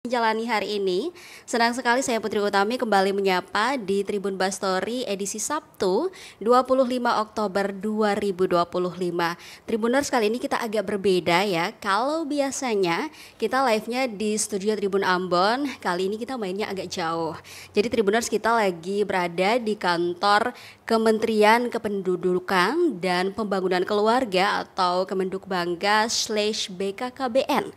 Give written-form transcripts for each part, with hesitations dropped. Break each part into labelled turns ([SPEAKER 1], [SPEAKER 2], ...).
[SPEAKER 1] Jalani hari ini. Senang sekali saya Putri Utami kembali menyapa di Tribun Bastory edisi Sabtu 25 Oktober 2025. Tribuners, kali ini kita agak berbeda ya. Kalau biasanya kita live-nya di studio Tribun Ambon, kali ini kita mainnya agak jauh. Jadi Tribuners, kita lagi berada di kantor Kementerian Kependudukan dan Pembangunan Keluarga atau Kemendukbangga/BKKBN.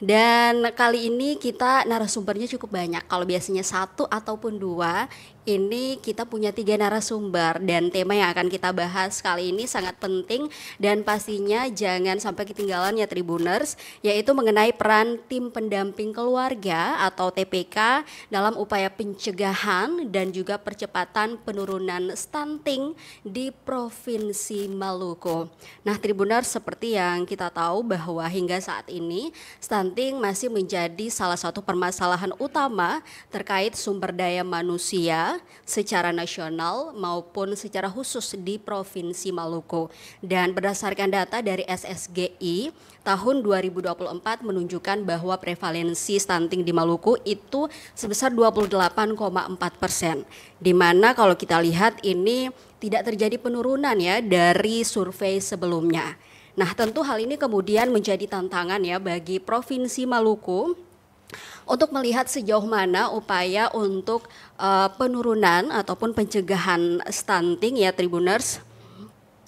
[SPEAKER 1] Dan kali ini kita narasumbernya cukup banyak. Kalau biasanya satu ataupun dua, ini kita punya 3 narasumber. Dan tema yang akan kita bahas kali ini sangat penting dan pastinya jangan sampai ketinggalan ya Tribuners, yaitu mengenai peran tim pendamping keluarga atau TPK dalam upaya pencegahan dan juga percepatan penurunan stunting di Provinsi Maluku. Nah Tribuners, seperti yang kita tahu bahwa hingga saat ini stunting masih menjadi salah satu permasalahan utama terkait sumber daya manusia secara nasional maupun secara khusus di Provinsi Maluku. Dan berdasarkan data dari SSGI tahun 2024 menunjukkan bahwa prevalensi stunting di Maluku itu sebesar 28,4%. Di mana kalau kita lihat ini tidak terjadi penurunan ya dari survei sebelumnya. Nah tentu hal ini kemudian menjadi tantangan ya bagi Provinsi Maluku untuk melihat sejauh mana upaya untuk penurunan ataupun pencegahan stunting ya Tribuners.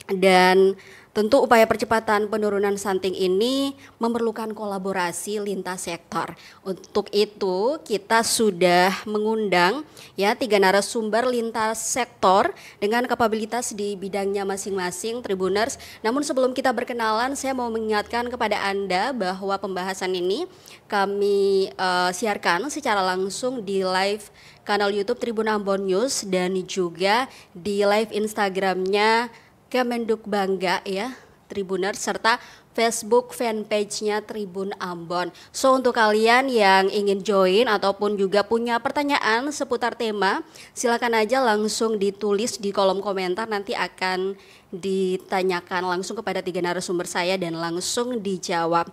[SPEAKER 1] Dan tentu upaya percepatan penurunan stunting ini memerlukan kolaborasi lintas sektor. Untuk itu kita sudah mengundang ya 3 narasumber lintas sektor dengan kapabilitas di bidangnya masing-masing Tribuners. Namun sebelum kita berkenalan, saya mau mengingatkan kepada Anda bahwa pembahasan ini kami siarkan secara langsung di live kanal YouTube Tribun Ambon News dan juga di live Instagramnya Kemendukbangga ya Tribuners, serta Facebook fanpage-nya Tribun Ambon. So untuk kalian yang ingin join ataupun juga punya pertanyaan seputar tema, silakan aja langsung ditulis di kolom komentar, nanti akan ditanyakan langsung kepada 3 narasumber saya dan langsung dijawab.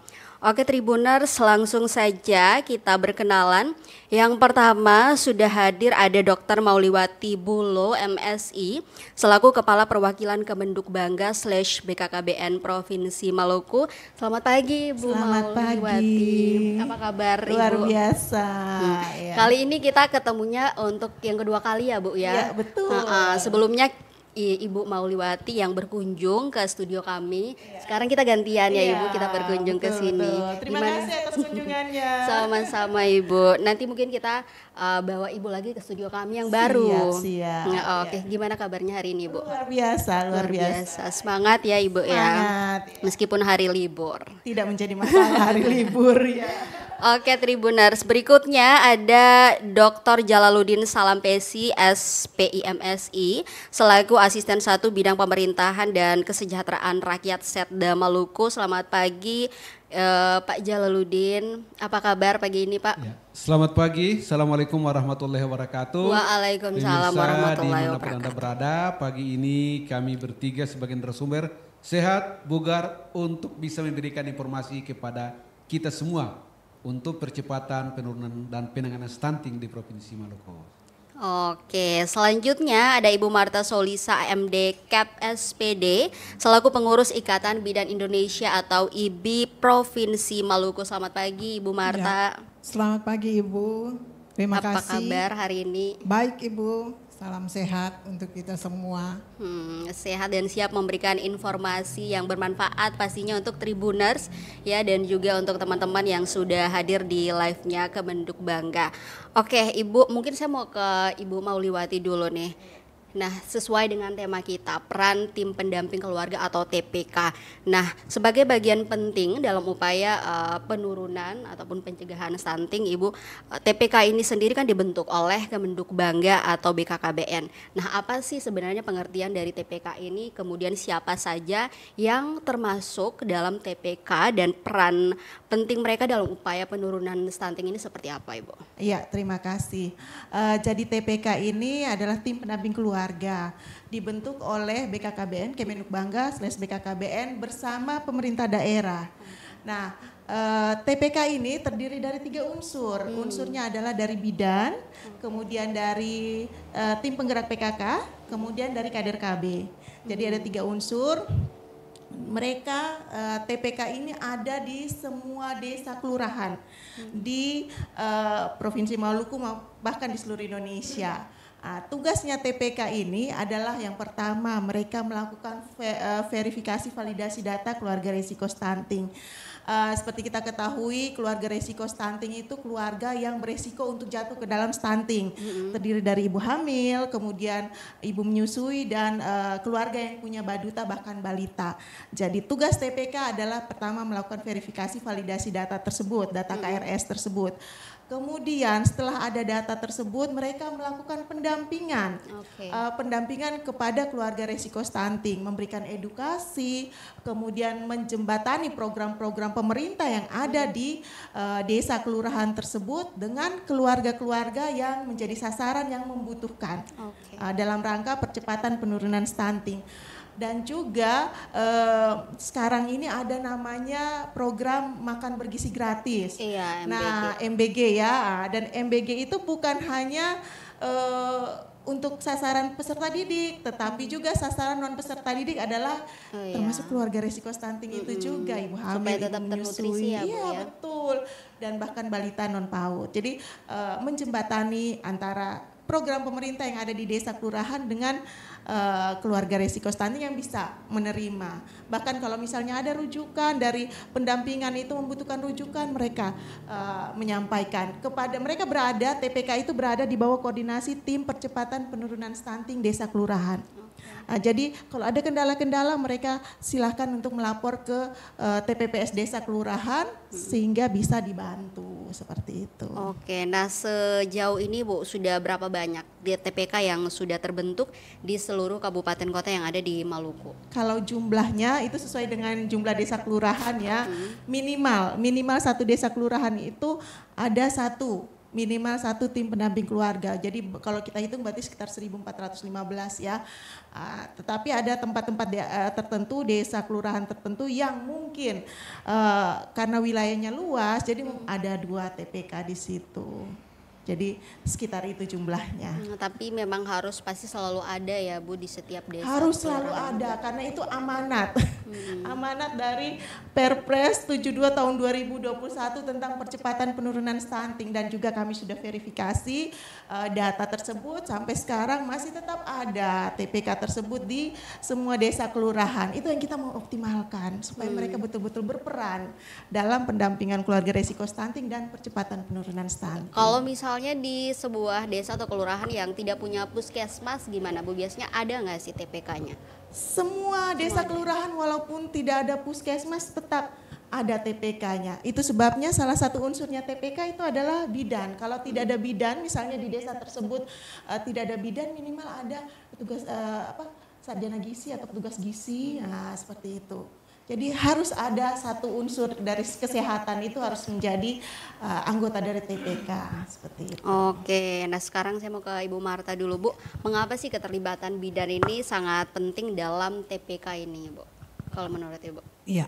[SPEAKER 1] Oke Tribuners, langsung saja kita berkenalan. Yang pertama sudah hadir ada Dr. Mauliwati Bulo MSI selaku Kepala Perwakilan Kemendukbangga/BKKBN Provinsi Maluku. Selamat pagi Bu Mauliwati.
[SPEAKER 2] Pagi.
[SPEAKER 1] Apa kabar
[SPEAKER 2] Luar
[SPEAKER 1] Ibu?
[SPEAKER 2] biasa. Ya.
[SPEAKER 1] Kali ini kita ketemunya untuk yang kedua kali ya Bu ya.
[SPEAKER 2] Ya betul.
[SPEAKER 1] Sebelumnya Ibu Mauliwati yang berkunjung ke studio kami. Sekarang kita gantian ya Ibu, kita berkunjung ke sini.
[SPEAKER 2] Terima kasih atas kunjungannya.
[SPEAKER 1] Sama-sama Ibu. Nanti mungkin kita bawa Ibu lagi ke studio kami yang baru.
[SPEAKER 2] Siap.
[SPEAKER 1] Nah, oke, gimana kabarnya hari ini Ibu?
[SPEAKER 2] Luar biasa.
[SPEAKER 1] Semangat ya Ibu ya.
[SPEAKER 2] Semangat.
[SPEAKER 1] Meskipun hari libur.
[SPEAKER 2] Tidak menjadi masalah hari libur ya.
[SPEAKER 1] Oke Tribuners, berikutnya ada Dr. Jalaluddin Salampesi SPIMSI selaku Asisten 1 Bidang Pemerintahan dan Kesejahteraan Rakyat Setda Maluku. Selamat pagi Pak Jalaluddin, apa kabar pagi ini Pak?
[SPEAKER 3] Ya. Selamat pagi, Assalamualaikum warahmatullahi wabarakatuh.
[SPEAKER 1] Waalaikumsalam warahmatullahi
[SPEAKER 3] dimanapun Anda
[SPEAKER 1] wabarakatuh.
[SPEAKER 3] berada, pagi ini kami bertiga sebagai narasumber sehat, bugar untuk bisa memberikan informasi kepada kita semua untuk percepatan penurunan dan penanganan stunting di Provinsi Maluku.
[SPEAKER 1] Oke, selanjutnya ada Ibu Marta Solisa MD Cap SPD selaku pengurus Ikatan Bidan Indonesia atau IBI Provinsi Maluku. Selamat pagi Ibu Marta.
[SPEAKER 2] Selamat pagi Ibu. Terima kasih.
[SPEAKER 1] Apa kabar hari ini?
[SPEAKER 2] Baik Ibu. Salam sehat untuk kita semua.
[SPEAKER 1] Sehat dan siap memberikan informasi yang bermanfaat pastinya untuk Tribuners ya, dan juga untuk teman-teman yang sudah hadir di live-nya Kemendukbangga. Oke Ibu, mungkin saya mau ke Ibu Mauliwati dulu nih. Nah, sesuai dengan tema kita, peran tim pendamping keluarga atau TPK. Nah, sebagai bagian penting dalam upaya penurunan ataupun pencegahan stunting, Ibu, TPK ini sendiri kan dibentuk oleh Kemendukbangga atau BKKBN. Nah, apa sih sebenarnya pengertian dari TPK ini? Kemudian siapa saja yang termasuk dalam TPK dan peran penting mereka dalam upaya penurunan stunting ini seperti apa, Ibu?
[SPEAKER 2] Iya, terima kasih. Jadi TPK ini adalah tim pendamping keluarga. Dibentuk oleh BKKBN, Kemendukbangga/BKKBN bersama pemerintah daerah. Nah, TPK ini terdiri dari 3 unsur. Unsurnya adalah dari bidan, kemudian dari tim penggerak PKK, kemudian dari kader KB. Jadi ada 3 unsur. Mereka TPK ini ada di semua desa kelurahan di Provinsi Maluku bahkan di seluruh Indonesia. Tugasnya TPK ini adalah yang pertama mereka melakukan verifikasi validasi data keluarga risiko stunting. Seperti kita ketahui, keluarga risiko stunting itu keluarga yang beresiko untuk jatuh ke dalam stunting. Terdiri dari ibu hamil, kemudian ibu menyusui, dan keluarga yang punya baduta bahkan balita. Jadi tugas TPK adalah pertama melakukan verifikasi validasi data tersebut, data KRS tersebut. Kemudian setelah ada data tersebut mereka melakukan pendampingan, pendampingan kepada keluarga risiko stunting, memberikan edukasi, kemudian menjembatani program-program pemerintah yang ada di desa kelurahan tersebut dengan keluarga-keluarga yang menjadi sasaran yang membutuhkan dalam rangka percepatan penurunan stunting. Dan juga sekarang ini ada namanya program makan bergizi gratis.
[SPEAKER 1] Iya, MBG.
[SPEAKER 2] Nah, MBG ya, dan MBG itu bukan hanya untuk sasaran peserta didik, tetapi juga sasaran non peserta didik adalah termasuk keluarga risiko stunting itu juga, ibu hamil,
[SPEAKER 1] supaya tetap
[SPEAKER 2] ibu
[SPEAKER 1] ternutrisi
[SPEAKER 2] menyusui,
[SPEAKER 1] ya, Bu,
[SPEAKER 2] iya
[SPEAKER 1] ya.
[SPEAKER 2] betul, dan bahkan balita non PAUD. Jadi menjembatani antara program pemerintah yang ada di desa kelurahan dengan keluarga risiko stunting yang bisa menerima. Bahkan kalau misalnya ada rujukan dari pendampingan itu membutuhkan rujukan, mereka menyampaikan kepada mereka TPK itu berada di bawah koordinasi tim percepatan penurunan stunting desa kelurahan. Jadi kalau ada kendala-kendala mereka silahkan untuk melapor ke TPPS desa kelurahan sehingga bisa dibantu seperti itu.
[SPEAKER 1] Oke, nah sejauh ini Bu sudah berapa banyak di TPK yang sudah terbentuk di seluruh kabupaten kota yang ada di Maluku?
[SPEAKER 2] Kalau jumlahnya itu sesuai dengan jumlah desa kelurahan ya, minimal satu desa kelurahan itu ada minimal satu tim pendamping keluarga. Jadi kalau kita hitung berarti sekitar 1.415 ya. Tetapi ada tempat-tempat tertentu, desa kelurahan tertentu yang mungkin karena wilayahnya luas, jadi ada 2 TPK di situ. Jadi sekitar itu jumlahnya.
[SPEAKER 1] Tapi memang harus pasti selalu ada ya Bu di setiap desa.
[SPEAKER 2] Harus selalu ada karena itu amanat. Amanat dari Perpres 72 tahun 2021 tentang percepatan penurunan stunting, dan juga kami sudah verifikasi data tersebut sampai sekarang masih tetap ada TPK tersebut di semua desa kelurahan. Itu yang kita mau optimalkan supaya mereka betul-betul berperan dalam pendampingan keluarga risiko stunting dan percepatan penurunan stunting.
[SPEAKER 1] Kalau misalnya di sebuah desa atau kelurahan yang tidak punya puskesmas gimana Bu? Biasanya ada nggak sih TPK-nya?
[SPEAKER 2] Semua desa kelurahan walaupun tidak ada puskesmas tetap ada TPK-nya. Itu sebabnya salah satu unsurnya TPK itu adalah bidan. Kalau tidak ada bidan, misalnya di desa tersebut tidak ada bidan, minimal ada petugas sarjana gizi atau petugas gizi, nah seperti itu. Jadi harus ada satu unsur dari kesehatan itu harus menjadi anggota dari TPK seperti itu.
[SPEAKER 1] Oke, nah sekarang saya mau ke Ibu Marta dulu Bu. Mengapa sih keterlibatan bidan ini sangat penting dalam TPK ini Bu? Kalau menurut Ibu?
[SPEAKER 4] Iya,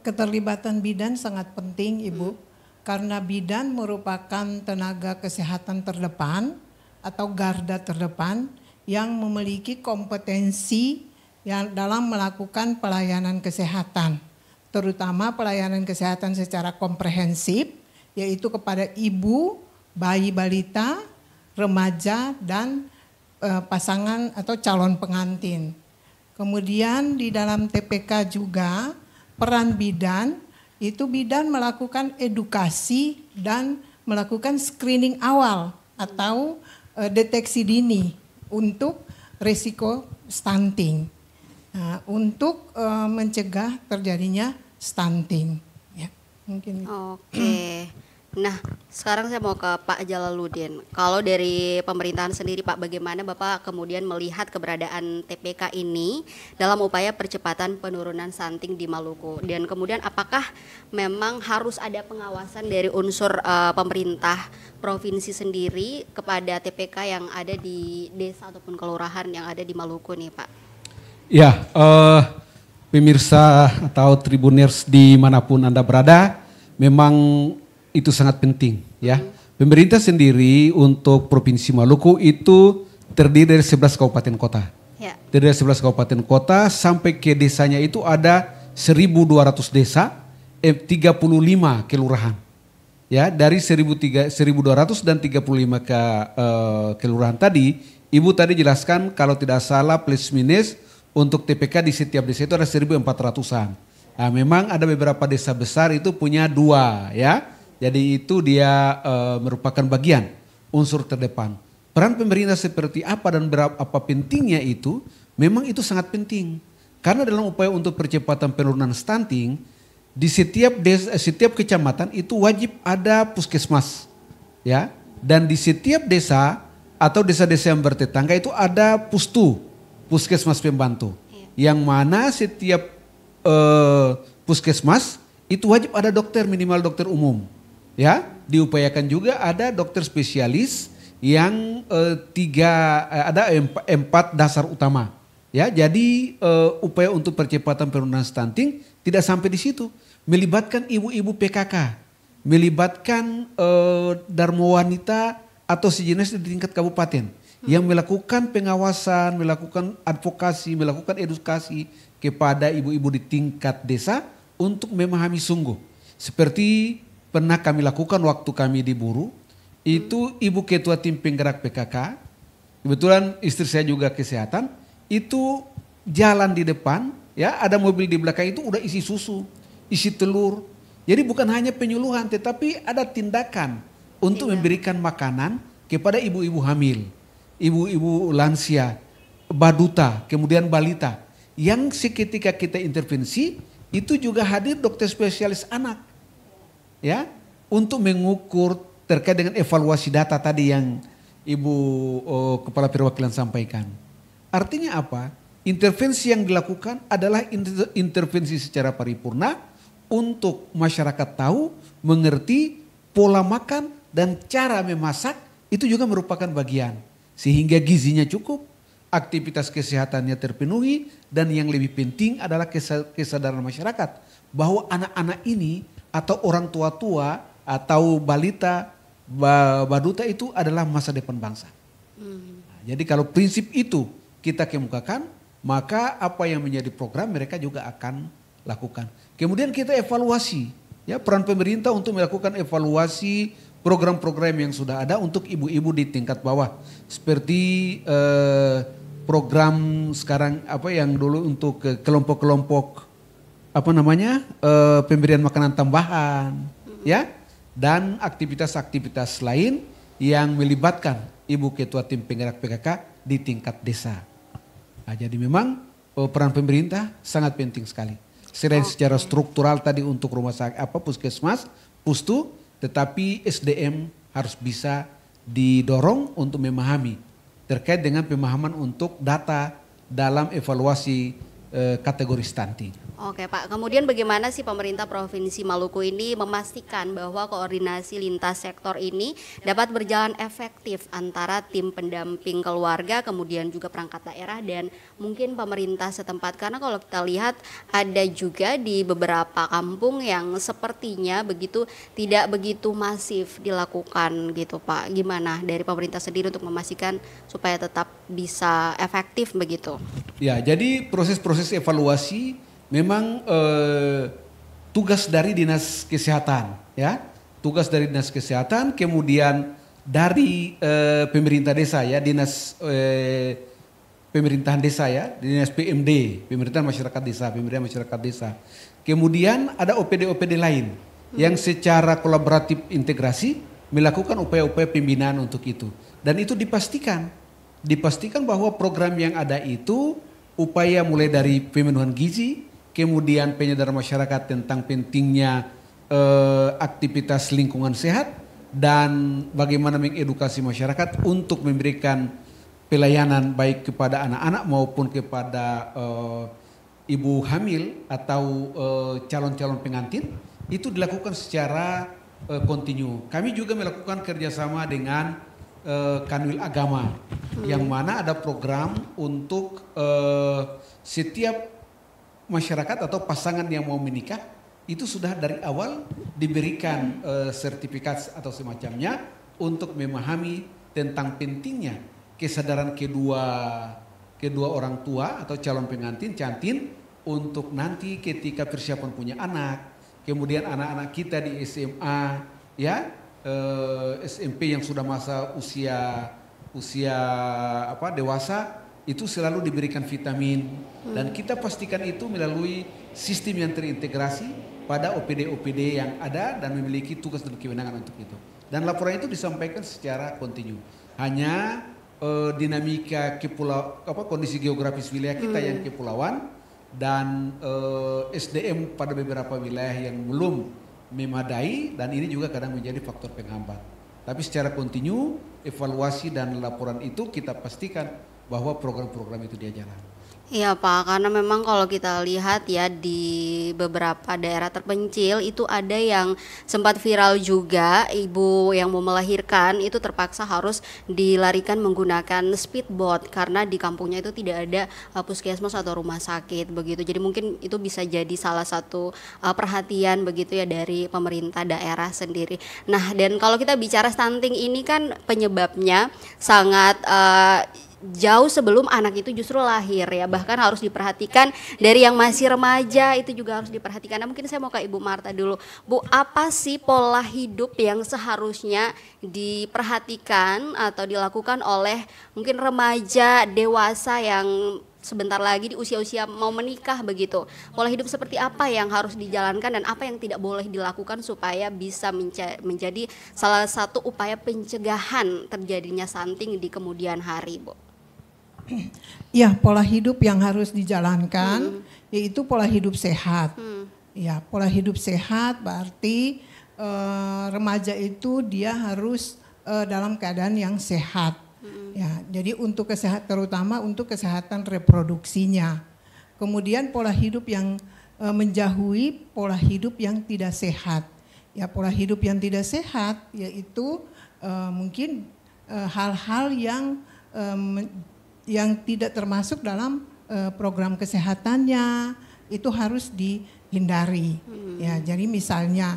[SPEAKER 4] keterlibatan bidan sangat penting Ibu. Karena bidan merupakan tenaga kesehatan terdepan atau garda terdepan yang memiliki kompetensi yang dalam melakukan pelayanan kesehatan, terutama pelayanan kesehatan secara komprehensif, yaitu kepada ibu, bayi balita, remaja, dan pasangan atau calon pengantin. Kemudian di dalam TPK juga peran bidan, itu bidan melakukan edukasi dan melakukan screening awal atau deteksi dini untuk risiko stunting. Nah, untuk mencegah terjadinya stunting, ya mungkin.
[SPEAKER 1] Oke. Nah, sekarang saya mau ke Pak Jalaluddin. Kalau dari pemerintahan sendiri Pak, bagaimana Bapak kemudian melihat keberadaan TPK ini dalam upaya percepatan penurunan stunting di Maluku? Dan kemudian apakah memang harus ada pengawasan dari unsur pemerintah provinsi sendiri kepada TPK yang ada di desa ataupun kelurahan yang ada di Maluku nih Pak?
[SPEAKER 3] Ya, pemirsa atau Tribuners dimanapun Anda berada, memang itu sangat penting ya. Pemerintah sendiri untuk Provinsi Maluku itu terdiri dari 11 kabupaten kota.
[SPEAKER 1] Ya.
[SPEAKER 3] Terdiri dari 11 kabupaten kota sampai ke desanya itu ada 1.200 desa, 35 kelurahan. Ya, dari 1.200 dan 35 kelurahan tadi, Ibu tadi jelaskan kalau tidak salah plus minus untuk TPK di setiap desa itu ada 1.400-an. Nah, memang ada beberapa desa besar itu punya 2 ya. Jadi itu dia merupakan bagian unsur terdepan. Peran pemerintah seperti apa dan berapa pentingnya itu, memang itu sangat penting. Karena dalam upaya untuk percepatan penurunan stunting, di setiap desa, setiap kecamatan itu wajib ada puskesmas. Ya. Dan di setiap desa atau desa-desa yang bertetangga itu ada pustu, puskesmas pembantu. Yang mana setiap puskesmas itu wajib ada dokter, minimal dokter umum. Ya, diupayakan juga ada dokter spesialis yang 4 dasar utama. Ya, jadi upaya untuk percepatan penurunan stunting tidak sampai di situ, melibatkan ibu-ibu PKK, melibatkan Dharma Wanita atau sejenis di tingkat kabupaten yang melakukan pengawasan, melakukan advokasi, melakukan edukasi kepada ibu-ibu di tingkat desa untuk memahami sungguh. Seperti pernah kami lakukan waktu kami di Buru, itu ibu ketua tim penggerak PKK, kebetulan istri saya juga kesehatan, itu jalan di depan, ya ada mobil di belakang itu udah isi susu, isi telur. Jadi bukan hanya penyuluhan, tetapi ada tindakan untuk memberikan makanan kepada ibu-ibu hamil, ibu-ibu lansia, baduta, kemudian balita. Yang seketika kita intervensi, itu juga hadir dokter spesialis anak. Ya, untuk mengukur terkait dengan evaluasi data tadi yang Ibu Kepala Perwakilan sampaikan. Artinya apa? Intervensi yang dilakukan adalah intervensi secara paripurna untuk masyarakat tahu, mengerti pola makan dan cara memasak itu juga merupakan bagian. Sehingga gizinya cukup, aktivitas kesehatannya terpenuhi, dan yang lebih penting adalah kesadaran masyarakat bahwa anak-anak ini atau orang tua-tua atau balita, baduta itu adalah masa depan bangsa. Nah, jadi kalau prinsip itu kita kemukakan, maka apa yang menjadi program mereka juga akan lakukan. Kemudian kita evaluasi, ya peran pemerintah untuk melakukan evaluasi program-program yang sudah ada untuk ibu-ibu di tingkat bawah. Seperti program sekarang apa yang dulu untuk kelompok-kelompok pemberian makanan tambahan, ya, dan aktivitas-aktivitas lain yang melibatkan ibu ketua tim penggerak PKK di tingkat desa. Nah, jadi memang peran pemerintah sangat penting sekali. Selain secara struktural tadi untuk rumah sakit puskesmas, pustu, tetapi SDM harus bisa didorong untuk memahami terkait dengan pemahaman untuk data dalam evaluasi kategori stunting.
[SPEAKER 1] Oke Pak, kemudian bagaimana sih pemerintah Provinsi Maluku ini memastikan bahwa koordinasi lintas sektor ini dapat berjalan efektif antara tim pendamping keluarga, kemudian juga perangkat daerah dan mungkin pemerintah setempat. Karena kalau kita lihat ada juga di beberapa kampung yang sepertinya tidak begitu masif dilakukan gitu Pak. Gimana dari pemerintah sendiri untuk memastikan supaya tetap bisa efektif begitu?
[SPEAKER 3] Ya, jadi proses-proses evaluasi memang tugas dari Dinas Kesehatan, ya, tugas dari Dinas Kesehatan, kemudian dari pemerintah desa, ya, Dinas Pemerintahan Desa, ya, Dinas PMD, Pemerintahan Masyarakat Desa, Pemerintahan Masyarakat Desa. Kemudian ada OPD-OPD lain yang secara kolaboratif integrasi melakukan upaya-upaya pembinaan untuk itu, dan itu dipastikan bahwa program yang ada itu upaya mulai dari pemenuhan gizi, kemudian penyadaran masyarakat tentang pentingnya aktivitas lingkungan sehat, dan bagaimana mengedukasi masyarakat untuk memberikan pelayanan baik kepada anak-anak maupun kepada ibu hamil atau calon-calon pengantin, itu dilakukan secara kontinu. Kami juga melakukan kerjasama dengan Kanwil Agama, yang mana ada program untuk setiap masyarakat atau pasangan yang mau menikah itu sudah dari awal diberikan sertifikat atau semacamnya untuk memahami tentang pentingnya kesadaran kedua orang tua atau calon pengantin cantin untuk nanti ketika persiapan punya anak, kemudian anak-anak kita di SMA ya, SMP yang sudah masa usia dewasa itu selalu diberikan vitamin dan kita pastikan itu melalui sistem yang terintegrasi pada OPD-OPD yang ada dan memiliki tugas dan kewenangan untuk itu. Dan laporan itu disampaikan secara kontinu. Hanya dinamika kondisi geografis wilayah kita yang kepulauan dan SDM pada beberapa wilayah yang belum memadai dan ini juga kadang menjadi faktor penghambat. Tapi secara kontinu evaluasi dan laporan itu kita pastikan bahwa program-program itu dia jalan.
[SPEAKER 1] Iya Pak, karena memang kalau kita lihat ya di beberapa daerah terpencil itu ada yang sempat viral juga, ibu yang mau melahirkan itu terpaksa harus dilarikan menggunakan speedboat karena di kampungnya itu tidak ada puskesmas atau rumah sakit begitu. Jadi mungkin itu bisa jadi salah satu perhatian begitu ya dari pemerintah daerah sendiri. Nah, dan kalau kita bicara stunting ini kan penyebabnya sangat jauh sebelum anak itu justru lahir ya, bahkan harus diperhatikan dari yang masih remaja itu juga harus diperhatikan. Nah, mungkin saya mau ke Ibu Marta dulu, Bu, apa sih pola hidup yang seharusnya diperhatikan atau dilakukan oleh mungkin remaja dewasa yang sebentar lagi di usia-usia mau menikah begitu? Pola hidup seperti apa yang harus dijalankan dan apa yang tidak boleh dilakukan supaya bisa menjadi salah satu upaya pencegahan terjadinya stunting di kemudian hari, Bu?
[SPEAKER 4] Ya, pola hidup yang harus dijalankan yaitu pola hidup sehat. Ya, pola hidup sehat berarti remaja itu dia harus dalam keadaan yang sehat. Ya, jadi untuk terutama untuk kesehatan reproduksinya. Kemudian pola hidup yang menjauhi pola hidup yang tidak sehat. Ya, pola hidup yang tidak sehat yaitu mungkin hal-hal yang tidak termasuk dalam program kesehatannya itu harus dihindari. Ya, jadi misalnya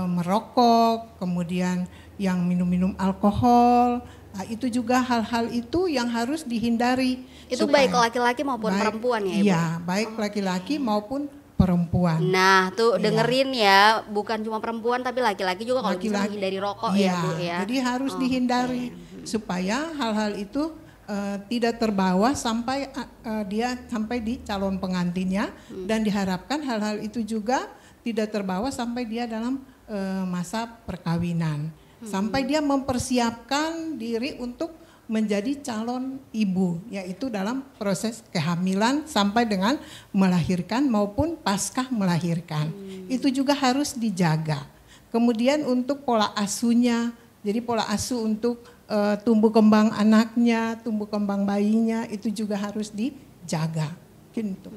[SPEAKER 4] merokok, kemudian yang minum-minum alkohol, nah, itu juga hal-hal itu yang harus dihindari.
[SPEAKER 1] Itu baik laki-laki maupun perempuan ya, Ibu?
[SPEAKER 4] Iya, baik laki-laki maupun perempuan.
[SPEAKER 1] Nah, tuh dengerin ya, bukan cuma perempuan tapi laki-laki juga kalau bisa menghindari rokok ya, Bu ya.
[SPEAKER 4] Jadi harus dihindari supaya hal-hal itu tidak terbawa sampai dia sampai di calon pengantinnya dan diharapkan hal-hal itu juga tidak terbawa sampai dia dalam masa perkawinan. Sampai dia mempersiapkan diri untuk menjadi calon ibu, yaitu dalam proses kehamilan sampai dengan melahirkan maupun pasca melahirkan. Itu juga harus dijaga. Kemudian untuk pola asuhnya, jadi pola asuh untuk tumbuh kembang anaknya, tumbuh kembang bayinya itu juga harus dijaga. Gitu.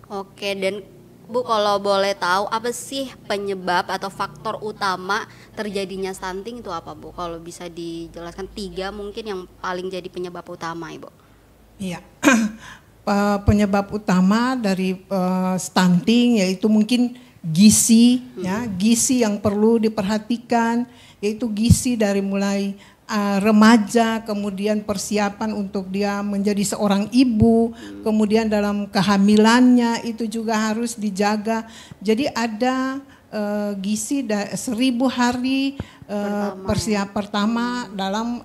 [SPEAKER 1] Oke, dan Bu kalau boleh tahu apa sih penyebab atau faktor utama terjadinya stunting itu apa, Bu? Kalau bisa dijelaskan 3 mungkin yang paling jadi penyebab utama, Ibu.
[SPEAKER 4] Iya. Penyebab utama dari stunting yaitu mungkin gizi, ya, gizi yang perlu diperhatikan, yaitu gizi dari mulai remaja, kemudian persiapan untuk dia menjadi seorang ibu, kemudian dalam kehamilannya itu juga harus dijaga. Jadi ada gizi 1000 hari persiapan pertama dalam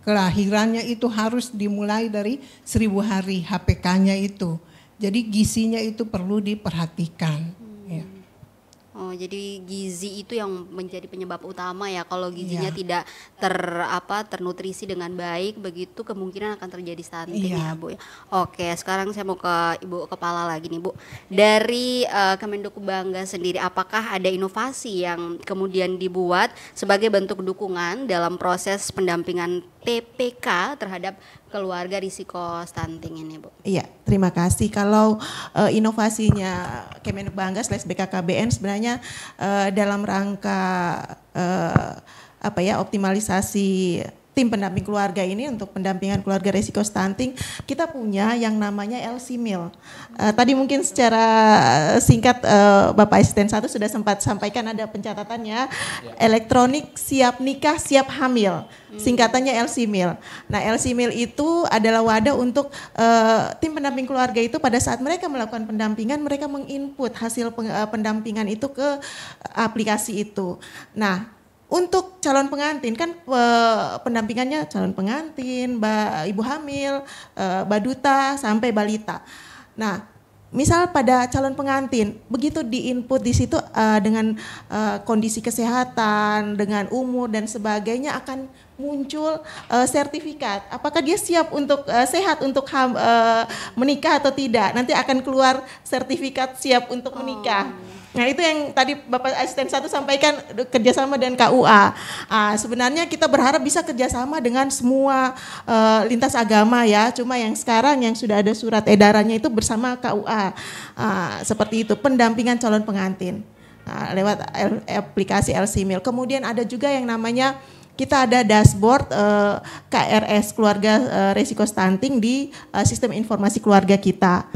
[SPEAKER 4] kelahirannya itu harus dimulai dari 1000 hari HPK-nya itu. Jadi gizinya itu perlu diperhatikan. Ya.
[SPEAKER 1] Oh, jadi gizi itu yang menjadi penyebab utama ya. Kalau gizinya
[SPEAKER 4] Iya.
[SPEAKER 1] tidak ternutrisi dengan baik, begitu kemungkinan akan terjadi stunting
[SPEAKER 4] Iya.
[SPEAKER 1] ya, Bu. Oke, sekarang saya mau ke Ibu Kepala lagi nih, Bu. Dari Kemendikbudbangga sendiri, apakah ada inovasi yang kemudian dibuat sebagai bentuk dukungan dalam proses pendampingan TPK terhadap keluarga risiko stunting ini, Bu?
[SPEAKER 2] Iya, terima kasih. Kalau inovasinya Kemendikbudbangga / BKKBN sebenarnya dalam rangka optimalisasi tim pendamping keluarga ini untuk pendampingan keluarga resiko stunting, kita punya yang namanya LC-Meal. Tadi mungkin secara singkat Bapak Asisten 1 sudah sempat sampaikan, ada pencatatannya, elektronik siap nikah siap hamil, singkatannya LC-Meal. Nah, LC-Meal itu adalah wadah untuk tim pendamping keluarga itu pada saat mereka melakukan pendampingan, mereka menginput hasil pendampingan itu ke aplikasi itu. Nah, untuk calon pengantin kan pendampingannya calon pengantin, ibu hamil, baduta sampai balita. Nah, misal pada calon pengantin begitu diinput di situ dengan kondisi kesehatan, dengan umur dan sebagainya akan muncul sertifikat. Apakah dia siap untuk sehat untuk menikah atau tidak? Nanti akan keluar sertifikat siap untuk menikah. Nah, itu yang tadi Bapak Asisten 1 sampaikan, kerjasama dengan KUA. Sebenarnya kita berharap bisa kerjasama dengan semua lintas agama ya. Cuma yang sekarang yang sudah ada surat edarannya itu bersama KUA. Seperti itu, pendampingan calon pengantin lewat aplikasi LC-Meal. Kemudian ada juga yang namanya, kita ada dashboard KRS keluarga resiko stunting di sistem informasi keluarga kita.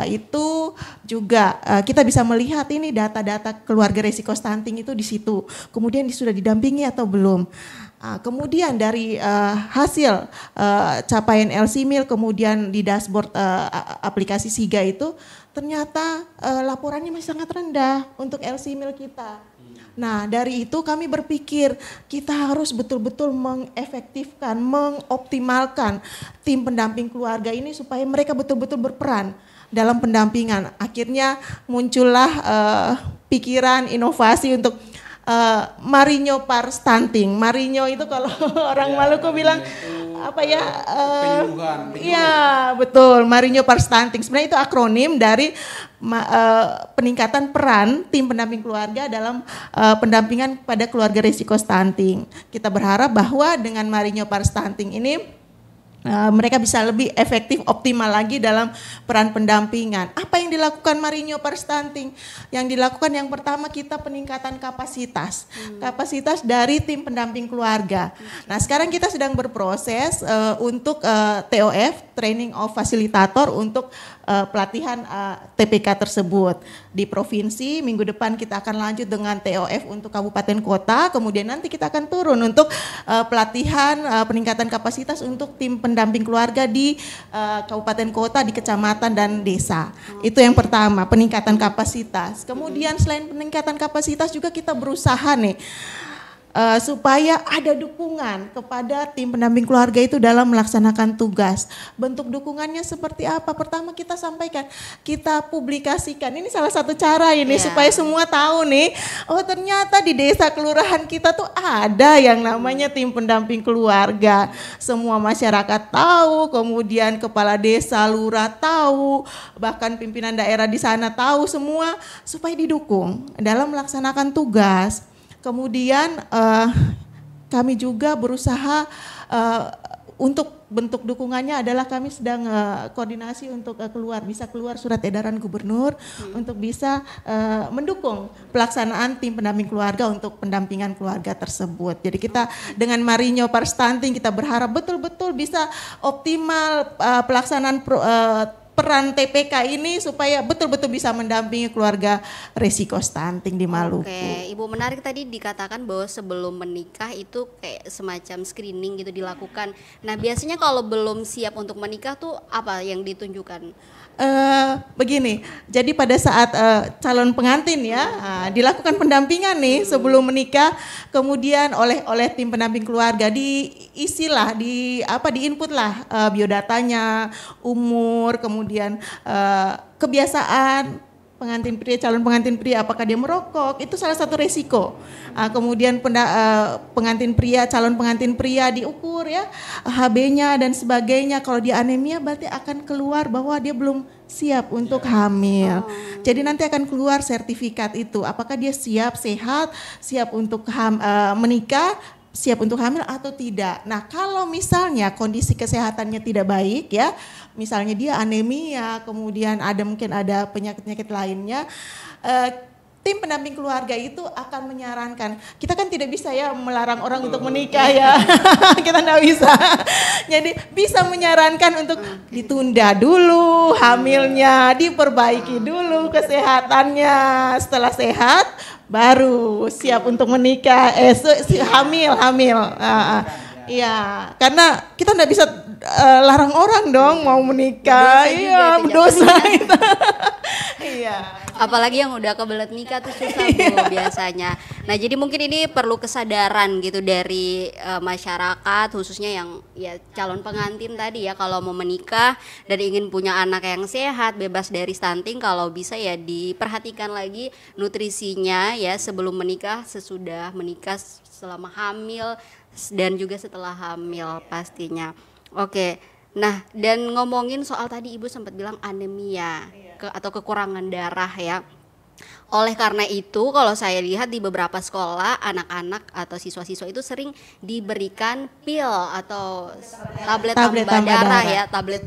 [SPEAKER 2] Itu juga kita bisa melihat ini data-data keluarga resiko stunting itu di situ. Kemudian sudah didampingi atau belum. Kemudian dari hasil capaian LC-Meal, kemudian di dashboard aplikasi SIGA itu ternyata laporannya masih sangat rendah untuk LC-Meal kita. Nah, dari itu kami berpikir kita harus betul-betul mengefektifkan, mengoptimalkan tim pendamping keluarga ini supaya mereka betul-betul berperan dalam pendampingan. Akhirnya muncullah pikiran inovasi untuk Marinho Par Stunting. Marinho itu kalau orang Maluku bilang apa ya?
[SPEAKER 3] Penyuluhan.
[SPEAKER 2] Iya, betul. Marinho Par Stunting. Sebenarnya itu akronim dari peningkatan peran tim pendamping keluarga dalam pendampingan pada keluarga risiko stunting. Kita berharap bahwa dengan Marinho Par Stunting ini mereka bisa lebih efektif, optimal lagi dalam peran pendampingan. Apa yang dilakukan Marinho Par Stunting? Yang dilakukan yang pertama kita peningkatan kapasitas. Kapasitas dari tim pendamping keluarga. Nah, sekarang kita sedang berproses untuk TOF, Training of Facilitator, untuk pelatihan TPK tersebut. Di provinsi, minggu depan kita akan lanjut dengan TOF untuk kabupaten kota, kemudian nanti kita akan turun untuk pelatihan peningkatan kapasitas untuk tim pendamping keluarga di kabupaten kota, di kecamatan dan desa. Itu yang pertama, peningkatan kapasitas. Kemudian selain peningkatan kapasitas juga kita berusaha nih supaya ada dukungan kepada tim pendamping keluarga itu dalam melaksanakan tugas. Bentuk dukungannya seperti apa? Pertama kita sampaikan, kita publikasikan. Ini salah satu cara ini supaya semua tahu nih, oh ternyata di desa kelurahan kita tuh ada yang namanya tim pendamping keluarga. Semua masyarakat tahu, kemudian kepala desa, lurah tahu, bahkan pimpinan daerah di sana tahu semua, supaya didukung dalam melaksanakan tugas. Kemudian kami juga berusaha untuk bentuk dukungannya adalah kami sedang koordinasi untuk bisa keluar surat edaran gubernur untuk bisa mendukung pelaksanaan tim pendamping keluarga untuk pendampingan keluarga tersebut. Jadi kita dengan Marinho Par Stunting kita berharap betul-betul bisa optimal pelaksanaan peran TPK ini supaya betul-betul bisa mendampingi keluarga risiko stunting di Maluku.
[SPEAKER 1] Oke, Ibu, menarik tadi dikatakan bahwa sebelum menikah itu kayak semacam screening gitu dilakukan. Nah, biasanya kalau belum siap untuk menikah tuh apa yang ditunjukkan?
[SPEAKER 2] Begini, jadi pada saat calon pengantin ya dilakukan pendampingan nih sebelum menikah, kemudian oleh tim pendamping keluarga diisilah, diinput lah biodatanya, umur, kemudian kebiasaan pengantin pria, calon pengantin pria, apakah dia merokok, itu salah satu resiko. Kemudian pengantin pria, calon pengantin pria diukur ya, HB-nya dan sebagainya. Kalau dia anemia berarti akan keluar bahwa dia belum siap untuk hamil. Jadi nanti akan keluar sertifikat itu, apakah dia siap, sehat, siap untuk menikah, siap untuk hamil atau tidak. Nah, kalau misalnya kondisi kesehatannya tidak baik ya, misalnya dia anemia, kemudian mungkin ada penyakit-penyakit lainnya, tim pendamping keluarga itu akan menyarankan. Kita kan tidak bisa ya melarang orang untuk menikah ya. Kita tidak bisa. Jadi bisa menyarankan untuk ditunda dulu hamilnya, diperbaiki dulu kesehatannya. Setelah sehat baru siap untuk menikah. Hamil. Iya, karena kita tidak bisa larang orang dong mau menikah. Iya, dosa itu. Iya.
[SPEAKER 1] Apalagi yang udah kebelet nikah tuh susah Bu biasanya. Nah jadi mungkin ini perlu kesadaran gitu dari masyarakat, khususnya yang ya calon pengantin tadi ya, kalau mau menikah dan ingin punya anak yang sehat, bebas dari stunting, kalau bisa ya diperhatikan lagi nutrisinya ya sebelum menikah, sesudah menikah, selama hamil dan juga setelah hamil pastinya. Oke. Nah, dan ngomongin soal tadi Ibu sempat bilang anemia atau kekurangan darah ya. Oleh karena itu, kalau saya lihat di beberapa sekolah, anak-anak atau siswa-siswa itu sering diberikan pil atau tablet tambah darah ya, tablet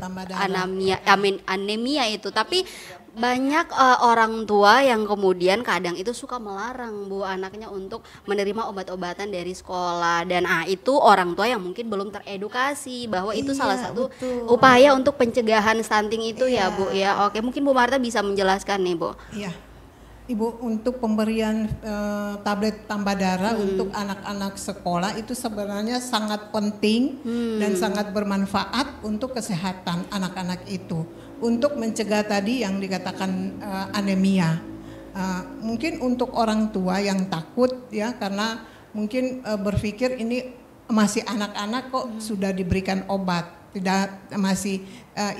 [SPEAKER 1] anemia itu. Tapi banyak orang tua yang kemudian kadang itu suka melarang Bu anaknya untuk menerima obat-obatan dari sekolah, dan itu orang tua yang mungkin belum teredukasi bahwa itu salah satu upaya untuk pencegahan stunting itu ya Bu ya. Oke, mungkin Bu Marta bisa menjelaskan nih Bu.
[SPEAKER 4] Iya. Ibu, untuk pemberian tablet tambah darah untuk anak-anak sekolah itu sebenarnya sangat penting dan sangat bermanfaat untuk kesehatan anak-anak itu, untuk mencegah tadi yang dikatakan anemia. Mungkin untuk orang tua yang takut ya, karena mungkin berpikir ini masih anak-anak kok sudah diberikan obat, tidak masih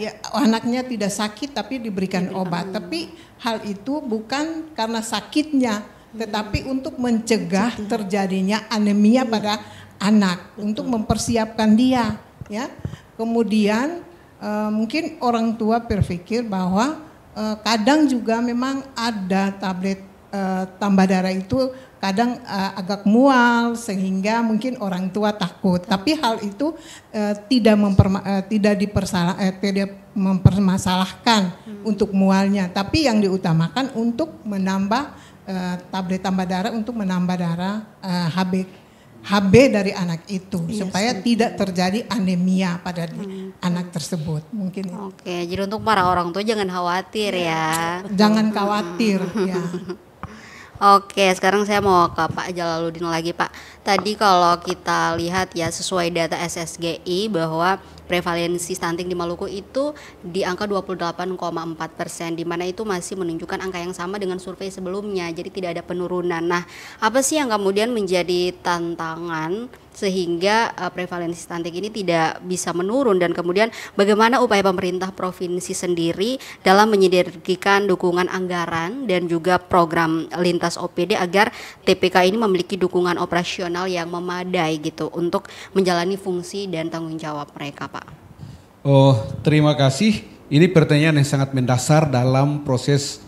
[SPEAKER 4] ya, anaknya tidak sakit tapi diberikan obat. Tapi hal itu bukan karena sakitnya, tetapi untuk mencegah terjadinya anemia pada anak, untuk mempersiapkan dia ya. Kemudian mungkin orang tua berpikir bahwa kadang juga memang ada tablet tambah darah itu kadang agak mual sehingga mungkin orang tua takut. Tapi hal itu tidak mempermasalahkan untuk mualnya. Tapi yang diutamakan untuk menambah tablet tambah darah, untuk menambah darah HB dari anak itu, supaya tidak terjadi anemia pada anak tersebut. Mungkin.
[SPEAKER 1] Oke, jadi untuk para orang tua jangan khawatir ya.
[SPEAKER 4] Jangan khawatir ya.
[SPEAKER 1] Oke, sekarang saya mau ke Pak Jalaluddin lagi Pak. Tadi kalau kita lihat ya sesuai data SSGI bahwa prevalensi stunting di Maluku itu di angka 28,4%, di mana itu masih menunjukkan angka yang sama dengan survei sebelumnya, jadi tidak ada penurunan. Nah, apa sih yang kemudian menjadi tantangan sehingga prevalensi stunting ini tidak bisa menurun, dan kemudian bagaimana upaya pemerintah provinsi sendiri dalam menyediakan dukungan anggaran dan juga program lintas OPD agar TPK ini memiliki dukungan operasional yang memadai gitu untuk menjalani fungsi dan tanggung jawab mereka Pak.
[SPEAKER 3] Oh, terima kasih. Ini pertanyaan yang sangat mendasar dalam proses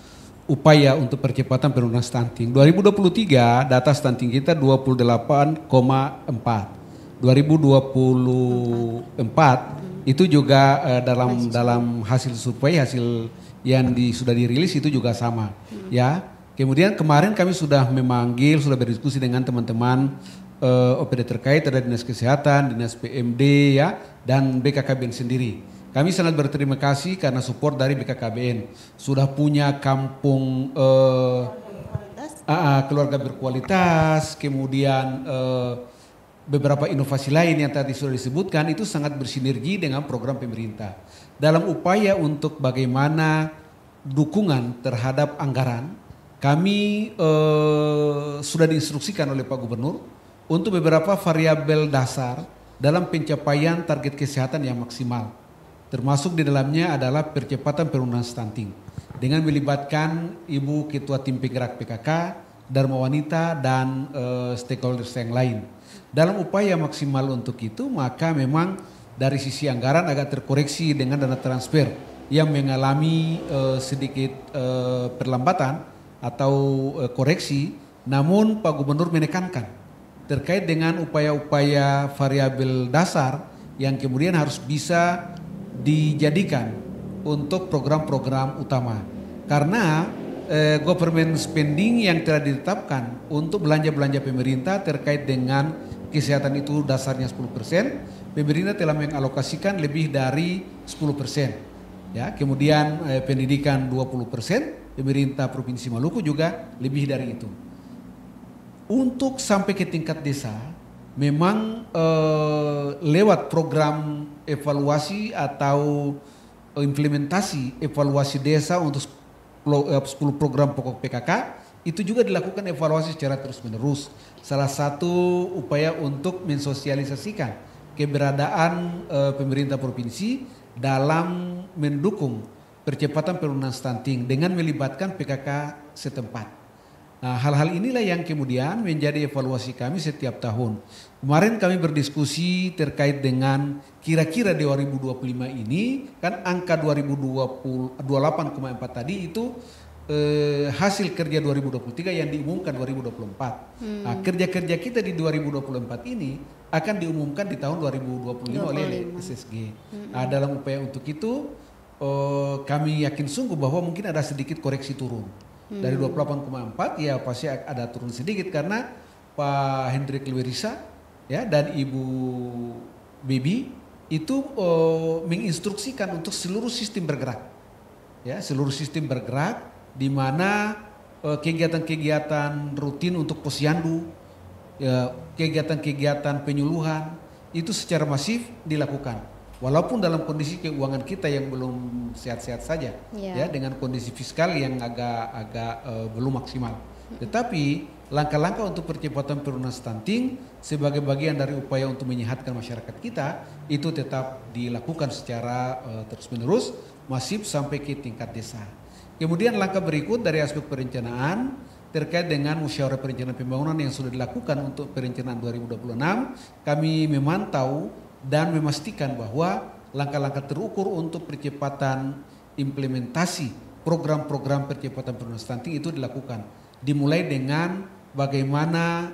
[SPEAKER 3] upaya untuk percepatan penurunan stunting. 2023 data stunting kita 28,4. 2024 itu juga dalam hasil survei, hasil yang sudah dirilis itu juga sama. Ya. Kemudian kemarin kami sudah berdiskusi dengan teman-teman OPD terkait, ada Dinas Kesehatan, Dinas PMD ya, dan BKKBN sendiri. Kami sangat berterima kasih karena support dari BKKBN. Sudah punya kampung keluarga berkualitas, kemudian beberapa inovasi lain yang tadi sudah disebutkan, itu sangat bersinergi dengan program pemerintah. Dalam upaya untuk bagaimana dukungan terhadap anggaran, kami sudah diinstruksikan oleh Pak Gubernur untuk beberapa variabel dasar dalam pencapaian target kesehatan yang maksimal. Termasuk di dalamnya adalah percepatan penurunan stunting dengan melibatkan Ibu Ketua Tim Penggerak PKK, Dharma Wanita, dan stakeholders yang lain. Dalam upaya maksimal untuk itu, maka memang dari sisi anggaran agak terkoreksi dengan dana transfer yang mengalami sedikit perlambatan atau koreksi, namun Pak Gubernur menekankan terkait dengan upaya-upaya variabel dasar yang kemudian harus bisa dijadikan untuk program-program utama. Karena government spending yang telah ditetapkan untuk belanja-belanja pemerintah terkait dengan kesehatan itu dasarnya 10%, pemerintah telah mengalokasikan lebih dari 10%. Ya, kemudian pendidikan 20%, pemerintah Provinsi Maluku juga lebih dari itu. Untuk sampai ke tingkat desa, memang lewat program evaluasi atau implementasi evaluasi desa untuk 10 program pokok PKK, itu juga dilakukan evaluasi secara terus-menerus. Salah satu upaya untuk mensosialisasikan keberadaan pemerintah provinsi dalam mendukung percepatan penurunan stunting dengan melibatkan PKK setempat. Nah, hal-hal inilah yang kemudian menjadi evaluasi kami setiap tahun. Kemarin kami berdiskusi terkait dengan kira-kira 2025 ini, kan angka 28,4 tadi itu hasil kerja 2023 yang diumumkan 2024. Nah, kerja-kerja kita di 2024 ini akan diumumkan di tahun 2025 oleh SSG. Nah, dalam upaya untuk itu kami yakin sungguh bahwa mungkin ada sedikit koreksi turun. Dari 28,4 ya pasti ada turun sedikit karena Pak Hendrik Luerisa ya dan Ibu Bibi itu menginstruksikan untuk seluruh sistem bergerak. Ya, seluruh sistem bergerak di mana kegiatan-kegiatan rutin untuk posyandu, ya, kegiatan-kegiatan penyuluhan itu secara masif dilakukan. Walaupun dalam kondisi keuangan kita yang belum sehat-sehat saja, ya dengan kondisi fiskal yang agak belum maksimal. Tetapi langkah-langkah untuk percepatan penurunan stunting sebagai bagian dari upaya untuk menyehatkan masyarakat kita itu tetap dilakukan secara terus-menerus, masif sampai ke tingkat desa. Kemudian langkah berikut dari aspek perencanaan terkait dengan musyawarah perencanaan pembangunan yang sudah dilakukan untuk perencanaan 2026, kami memantau dan memastikan bahwa langkah-langkah terukur untuk percepatan implementasi program-program percepatan penurunan stunting itu dilakukan. Dimulai dengan bagaimana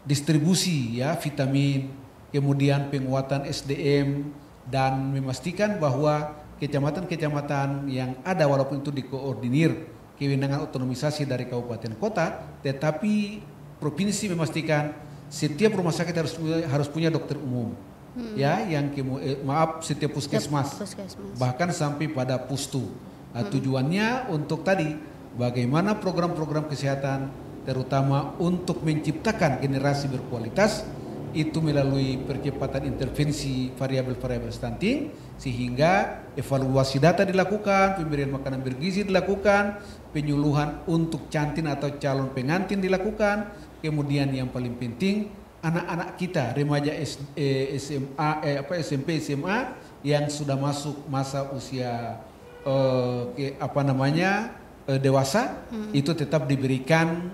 [SPEAKER 3] distribusi ya vitamin, kemudian penguatan SDM dan memastikan bahwa kecamatan-kecamatan yang ada walaupun itu dikoordinir kewenangan otonomisasi dari kabupaten kota, tetapi provinsi memastikan setiap rumah sakit harus punya dokter umum, ya, yang setiap puskesmas, bahkan sampai pada pustu. Nah, tujuannya untuk tadi bagaimana program-program kesehatan, terutama untuk menciptakan generasi berkualitas, itu melalui percepatan intervensi variabel-variabel stunting, sehingga evaluasi data dilakukan, pemberian makanan bergizi dilakukan, penyuluhan untuk cantin atau calon pengantin dilakukan. Kemudian yang paling penting anak-anak kita remaja SMP SMA yang sudah masuk masa usia dewasa itu tetap diberikan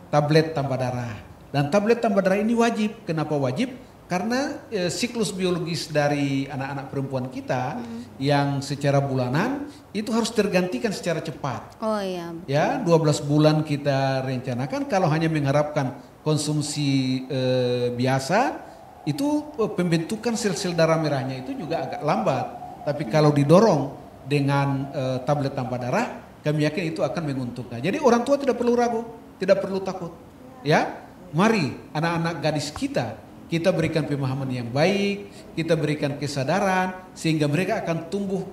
[SPEAKER 3] tablet tambah darah. Dan tablet tambah darah ini wajib. Kenapa wajib? Karena siklus biologis dari anak-anak perempuan kita yang secara bulanan itu harus tergantikan secara cepat.
[SPEAKER 1] Oh iya.
[SPEAKER 3] Ya, 12 bulan kita rencanakan. Kalau hanya mengharapkan konsumsi biasa, itu pembentukan sel-sel darah merahnya itu juga agak lambat. Tapi kalau didorong dengan tablet tambah darah, kami yakin itu akan menguntungkan. Jadi orang tua tidak perlu ragu, tidak perlu takut. Ya, mari anak-anak gadis kita berikan pemahaman yang baik, kita berikan kesadaran sehingga mereka akan tumbuh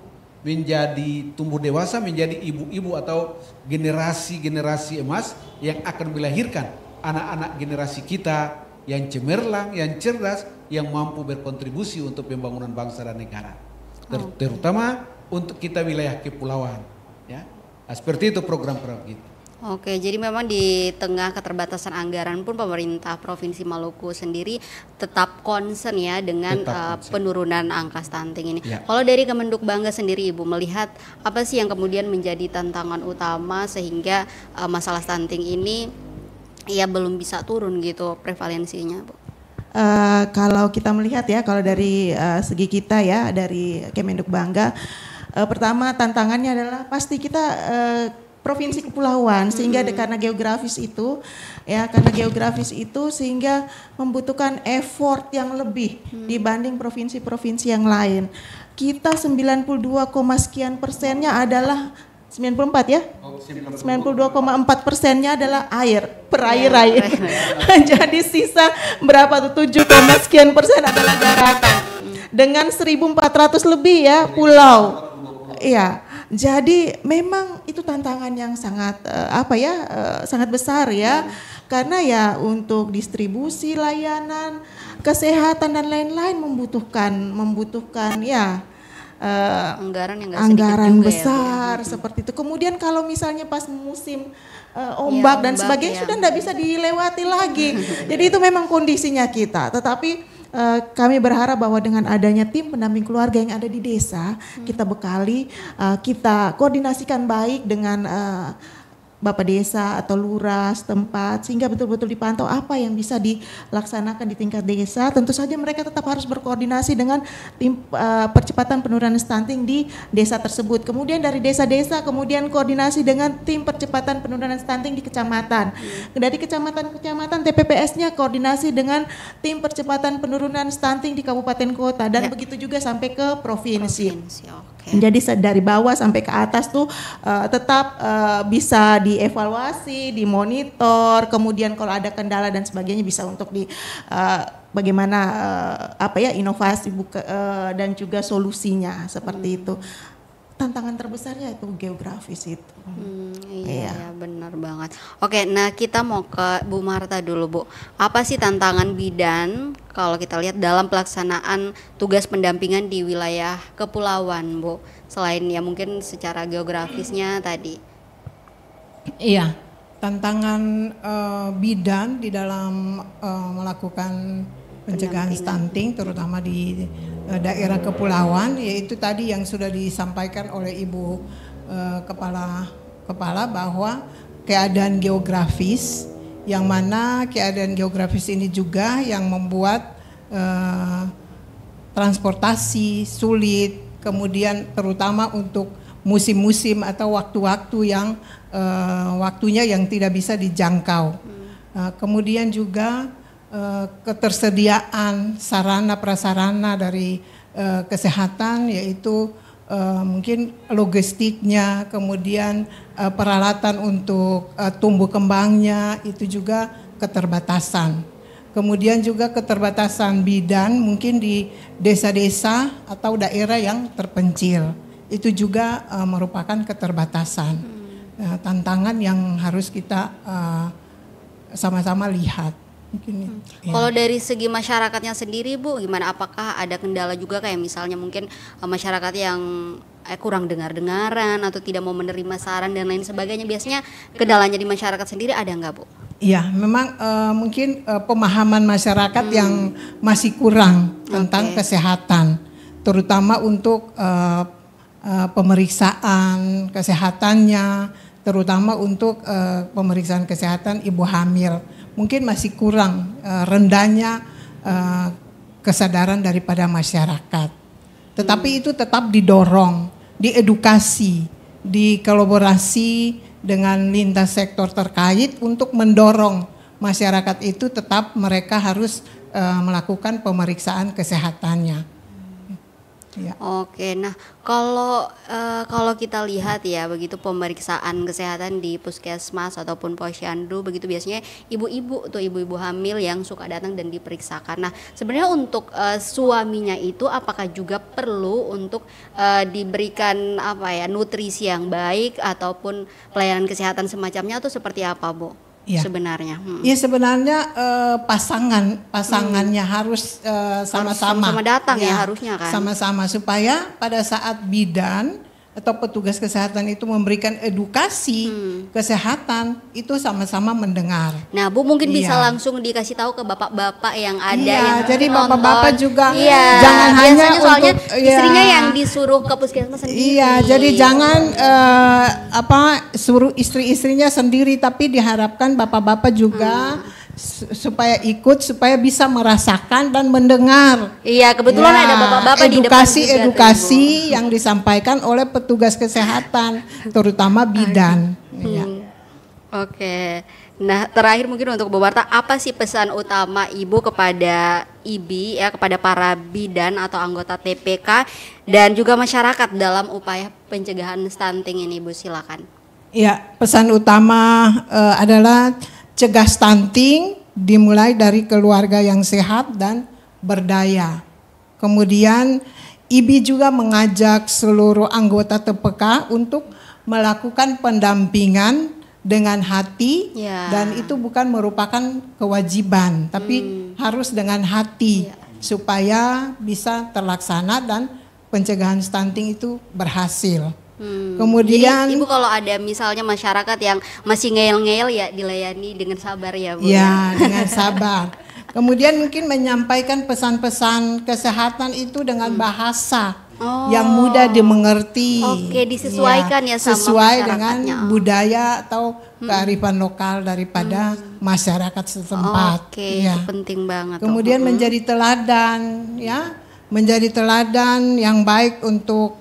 [SPEAKER 3] dewasa menjadi ibu-ibu atau generasi-generasi emas yang akan melahirkan anak-anak generasi kita yang cemerlang, yang cerdas, yang mampu berkontribusi untuk pembangunan bangsa dan negara. Terutama untuk kita wilayah kepulauan, ya. Nah, seperti itu program-program kita.
[SPEAKER 1] Oke, jadi memang di tengah keterbatasan anggaran pun pemerintah Provinsi Maluku sendiri tetap concern ya dengan penurunan angka stunting ini. Ya. Kalau dari Kemenduk Bangga sendiri Ibu melihat apa sih yang kemudian menjadi tantangan utama sehingga masalah stunting ini ya belum bisa turun gitu prevalensinya, Bu?
[SPEAKER 2] Kalau kita melihat ya, kalau dari segi kita ya dari Kemenduk Bangga, pertama tantangannya adalah pasti kita provinsi kepulauan sehingga karena geografis itu sehingga membutuhkan effort yang lebih dibanding provinsi-provinsi yang lain. Kita 92, sekian persennya adalah 94 ya? 92,4%-nya adalah perairan. Jadi sisa berapa tuh 7, sekian persen adalah daratan. Dengan 1.400 lebih ya pulau. Iya. Jadi memang itu tantangan yang sangat sangat besar ya. Karena ya untuk distribusi layanan, kesehatan dan lain-lain membutuhkan ya anggaran besar ya, seperti itu. Kemudian kalau misalnya pas musim ombak dan sebagainya sudah tidak bisa dilewati lagi. Jadi itu memang kondisinya kita. Tetapi kami berharap bahwa dengan adanya tim pendamping keluarga yang ada di desa, kita bekali, kita koordinasikan baik dengan Bapak Desa atau Lurah setempat sehingga betul-betul dipantau apa yang bisa dilaksanakan di tingkat desa. Tentu saja mereka tetap harus berkoordinasi dengan tim percepatan penurunan stunting di desa tersebut. Kemudian dari desa-desa kemudian koordinasi dengan tim percepatan penurunan stunting di kecamatan. Dari kecamatan-kecamatan TPPS-nya koordinasi dengan tim percepatan penurunan stunting di kabupaten kota dan begitu juga sampai ke provinsi. Jadi dari bawah sampai ke atas tuh tetap bisa dievaluasi, dimonitor, kemudian kalau ada kendala dan sebagainya bisa untuk bagaimana inovasi dan juga solusinya seperti itu. Tantangan terbesarnya itu geografis itu.
[SPEAKER 1] Iya, benar banget. Oke, nah kita mau ke Bu Marta dulu, Bu. Apa sih tantangan bidan kalau kita lihat dalam pelaksanaan tugas pendampingan di wilayah kepulauan, Bu? Selain ya mungkin secara geografisnya tadi.
[SPEAKER 4] Iya, tantangan bidan di dalam melakukan pencegahan stunting terutama di daerah kepulauan, yaitu tadi yang sudah disampaikan oleh Ibu Kepala bahwa keadaan geografis, yang mana keadaan geografis ini juga yang membuat transportasi sulit, kemudian terutama untuk musim-musim atau waktu-waktu yang waktunya yang tidak bisa dijangkau. Kemudian juga ketersediaan sarana prasarana dari kesehatan, yaitu mungkin logistiknya, kemudian peralatan untuk tumbuh kembangnya itu juga keterbatasan. Kemudian juga keterbatasan bidan mungkin di desa-desa atau daerah yang terpencil, itu juga merupakan keterbatasan. Tantangan yang harus kita sama-sama lihat.
[SPEAKER 1] Kalau dari segi masyarakatnya sendiri, Bu, gimana? Apakah ada kendala juga kayak misalnya mungkin masyarakat yang kurang dengar-dengaran atau tidak mau menerima saran dan lain sebagainya? Biasanya kendalanya di masyarakat sendiri ada nggak, Bu?
[SPEAKER 4] Iya, memang mungkin pemahaman masyarakat yang masih kurang tentang kesehatan, terutama untuk pemeriksaan kesehatannya, terutama untuk pemeriksaan kesehatan ibu hamil. Mungkin masih kurang rendahnya kesadaran daripada masyarakat. Tetapi itu tetap didorong, diedukasi, dikolaborasi dengan lintas sektor terkait untuk mendorong masyarakat itu tetap mereka harus melakukan pemeriksaan kesehatannya. Ya.
[SPEAKER 1] Oke, nah kalau kita lihat ya begitu pemeriksaan kesehatan di puskesmas ataupun posyandu begitu biasanya ibu-ibu hamil yang suka datang dan diperiksakan. Nah sebenarnya untuk suaminya itu apakah juga perlu untuk diberikan nutrisi yang baik ataupun pelayanan kesehatan semacamnya atau seperti apa, Bu? Ya. Sebenarnya.
[SPEAKER 4] Ya sebenarnya pasangannya harus sama-sama
[SPEAKER 1] datang ya harusnya kan.
[SPEAKER 4] Sama-sama supaya pada saat bidan atau petugas kesehatan itu memberikan edukasi kesehatan itu sama-sama mendengar.
[SPEAKER 1] Nah, Bu mungkin bisa langsung dikasih tahu ke bapak-bapak yang ada yang
[SPEAKER 4] jadi bapak-bapak juga
[SPEAKER 1] jangan hanya soalnya istrinya yang disuruh ke puskesmas sendiri.
[SPEAKER 4] Iya, jadi jangan suruh istri-istrinya sendiri, tapi diharapkan bapak-bapak juga supaya ikut, supaya bisa merasakan dan mendengar.
[SPEAKER 1] Iya, kebetulan ada bapak-bapak di depan juga tuh,
[SPEAKER 4] edukasi yang disampaikan oleh petugas kesehatan, terutama bidan. Ya.
[SPEAKER 1] Oke. Nah, terakhir mungkin untuk Bu Marta, apa sih pesan utama Ibu kepada IBI ya, kepada para bidan atau anggota TPK dan juga masyarakat dalam upaya pencegahan stunting ini, Bu? Silakan.
[SPEAKER 4] Ya, pesan utama adalah cegah stunting dimulai dari keluarga yang sehat dan berdaya. Kemudian IBI juga mengajak seluruh anggota TPK untuk melakukan pendampingan dengan hati, dan itu bukan merupakan kewajiban, tapi harus dengan hati supaya bisa terlaksana dan pencegahan stunting itu berhasil. Kemudian
[SPEAKER 1] jadi Ibu kalau ada misalnya masyarakat yang masih ngeyel-ngeyel ya dilayani dengan sabar ya, Bu.
[SPEAKER 4] Ya, dengan sabar. Kemudian mungkin menyampaikan pesan-pesan kesehatan itu dengan bahasa yang mudah dimengerti.
[SPEAKER 1] Oke, disesuaikan ya sama
[SPEAKER 4] sesuai dengan budaya atau kearifan lokal daripada masyarakat setempat.
[SPEAKER 1] Oke, itu penting banget.
[SPEAKER 4] Kemudian menjadi teladan, ya, menjadi teladan yang baik untuk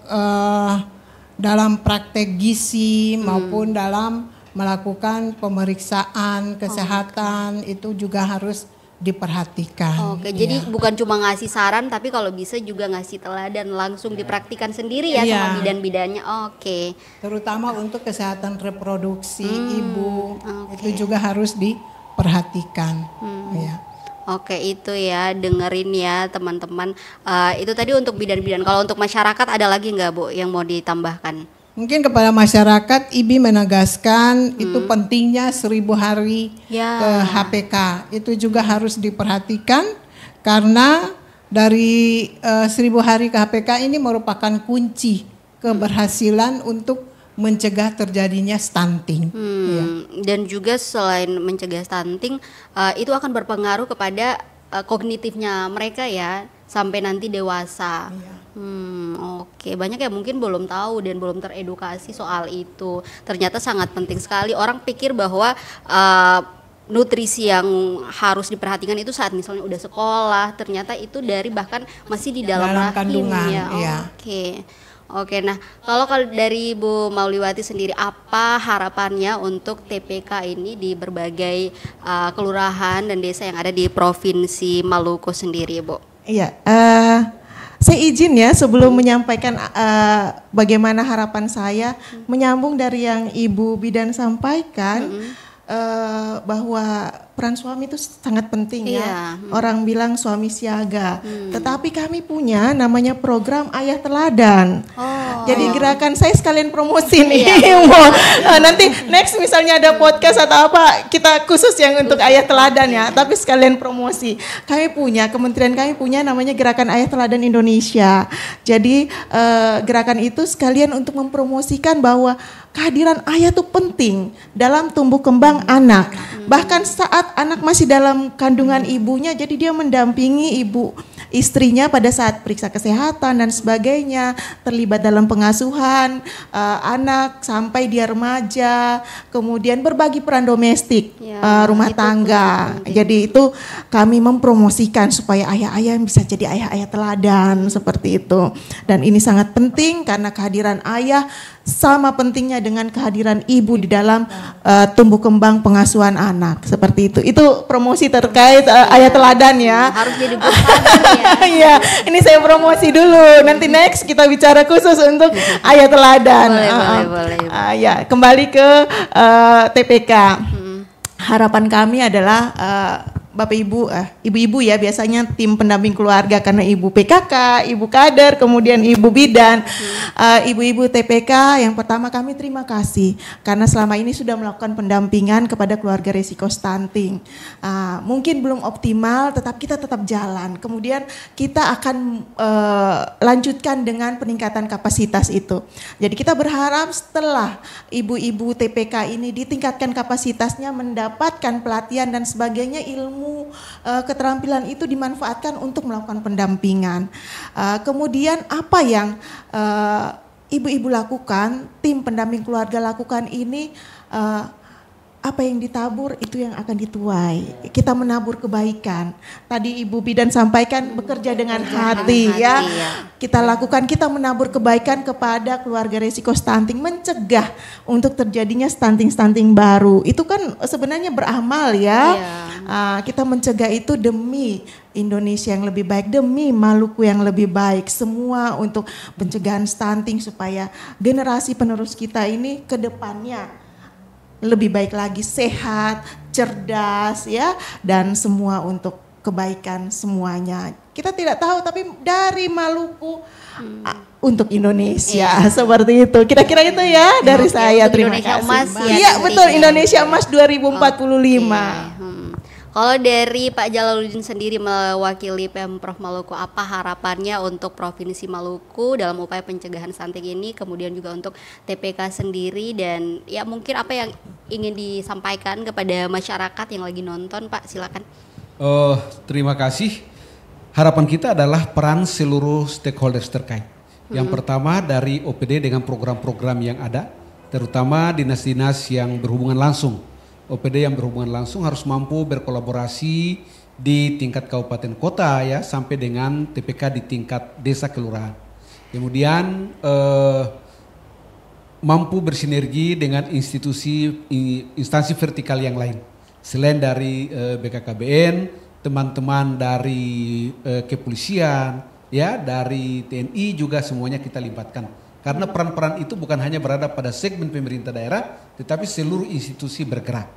[SPEAKER 4] dalam praktek gizi maupun dalam melakukan pemeriksaan kesehatan itu juga harus diperhatikan.
[SPEAKER 1] Oke, jadi bukan cuma ngasih saran tapi kalau bisa juga ngasih teladan langsung dipraktikkan sendiri ya sama bidan-bidannya. Oke.
[SPEAKER 4] Terutama untuk kesehatan reproduksi ibu itu juga harus diperhatikan. Ya.
[SPEAKER 1] Oke, itu ya, dengerin ya teman-teman. Itu tadi untuk bidan-bidan. Kalau untuk masyarakat ada lagi nggak, Bu, yang mau ditambahkan?
[SPEAKER 4] Mungkin kepada masyarakat, IBI menegaskan itu pentingnya 1000 hari ke HPK. Itu juga harus diperhatikan karena dari 1000 hari ke HPK ini merupakan kunci keberhasilan untuk mencegah terjadinya stunting.
[SPEAKER 1] Dan juga selain mencegah stunting, itu akan berpengaruh kepada kognitifnya mereka ya sampai nanti dewasa. Oke, banyak yang mungkin belum tahu dan belum teredukasi soal itu. Ternyata sangat penting sekali. Orang pikir bahwa nutrisi yang harus diperhatikan itu saat misalnya udah sekolah, ternyata itu dari bahkan masih di dalam rahim
[SPEAKER 4] kandungan,
[SPEAKER 1] ya. Oke, nah kalau dari Bu Mauliwati sendiri, apa harapannya untuk TPK ini di berbagai kelurahan dan desa yang ada di Provinsi Maluku sendiri, Bu?
[SPEAKER 2] Iya, saya izin ya sebelum menyampaikan bagaimana harapan saya, menyambung dari yang Ibu Bidan sampaikan, bahwa peran suami itu sangat penting ya. Orang bilang suami siaga, tetapi kami punya namanya program Ayah Teladan. Jadi gerakan saya sekalian promosi nih. Nanti next misalnya ada podcast atau apa, kita khusus yang untuk Ayah Teladan ya. Tapi sekalian promosi. Kementerian kami punya namanya Gerakan Ayah Teladan Indonesia. Jadi gerakan itu sekalian untuk mempromosikan bahwa kehadiran ayah itu penting dalam tumbuh kembang anak. Bahkan saat anak masih dalam kandungan ibunya, jadi dia mendampingi ibu istrinya pada saat periksa kesehatan dan sebagainya, terlibat dalam pengasuhan anak sampai dia remaja, kemudian berbagi peran domestik, rumah tangga. Jadi itu kami mempromosikan supaya ayah-ayah bisa jadi ayah-ayah teladan seperti itu. Dan ini sangat penting karena kehadiran ayah sama pentingnya dengan kehadiran ibu di dalam tumbuh kembang pengasuhan anak seperti itu. Itu promosi terkait ayah teladan ya.
[SPEAKER 1] Harus jadi ya.
[SPEAKER 2] Iya, ini saya promosi dulu. Nanti next kita bicara khusus untuk ayah teladan.
[SPEAKER 1] Boleh.
[SPEAKER 2] Ya, kembali ke TPK. Harapan kami adalah Bapak Ibu, ibu-ibu ya biasanya tim pendamping keluarga karena ibu PKK, ibu kader, kemudian ibu bidan, ibu-ibu TPK. Yang pertama kami terima kasih karena selama ini sudah melakukan pendampingan kepada keluarga risiko stunting. Mungkin belum optimal, tetapi kita tetap jalan. Kemudian kita akan lanjutkan dengan peningkatan kapasitas itu. Jadi kita berharap setelah ibu-ibu TPK ini ditingkatkan kapasitasnya, mendapatkan pelatihan dan sebagainya, ilmu keterampilan itu dimanfaatkan untuk melakukan pendampingan. Kemudian apa yang ibu-ibu lakukan, tim pendamping keluarga lakukan ini apa yang ditabur itu yang akan dituai. Kita menabur kebaikan. Tadi Ibu Bidan sampaikan bekerja dengan hati ya. Kita lakukan, kita menabur kebaikan kepada keluarga resiko stunting, mencegah untuk terjadinya stunting baru. Itu kan sebenarnya beramal ya. Kita mencegah itu demi Indonesia yang lebih baik, demi Maluku yang lebih baik. Semua untuk pencegahan stunting supaya generasi penerus kita ini ke depannya lebih baik lagi, sehat, cerdas ya, dan semua untuk kebaikan semuanya. Kita tidak tahu tapi dari Maluku untuk Indonesia seperti itu. Kira-kira itu ya dari saya. Terima
[SPEAKER 1] Indonesia
[SPEAKER 2] kasih.
[SPEAKER 1] Emas ya,
[SPEAKER 2] Iya betul, Indonesia Emas 2045.
[SPEAKER 1] Kalau dari Pak Jalaluddin sendiri mewakili Pemprov Maluku, apa harapannya untuk Provinsi Maluku dalam upaya pencegahan stunting ini, kemudian juga untuk TPK sendiri, dan ya mungkin apa yang ingin disampaikan kepada masyarakat yang lagi nonton, Pak, silakan.
[SPEAKER 3] Terima kasih. Harapan kita adalah peran seluruh stakeholders terkait. Yang pertama dari OPD dengan program-program yang ada, terutama dinas-dinas yang berhubungan langsung. OPD yang berhubungan langsung harus mampu berkolaborasi di tingkat kabupaten kota ya, sampai dengan TPK di tingkat desa kelurahan. Kemudian mampu bersinergi dengan instansi vertikal yang lain. Selain dari BKKBN, teman-teman dari kepolisian, ya, dari TNI juga semuanya kita libatkan. Karena peran-peran itu bukan hanya berada pada segmen pemerintah daerah, tetapi seluruh institusi bergerak.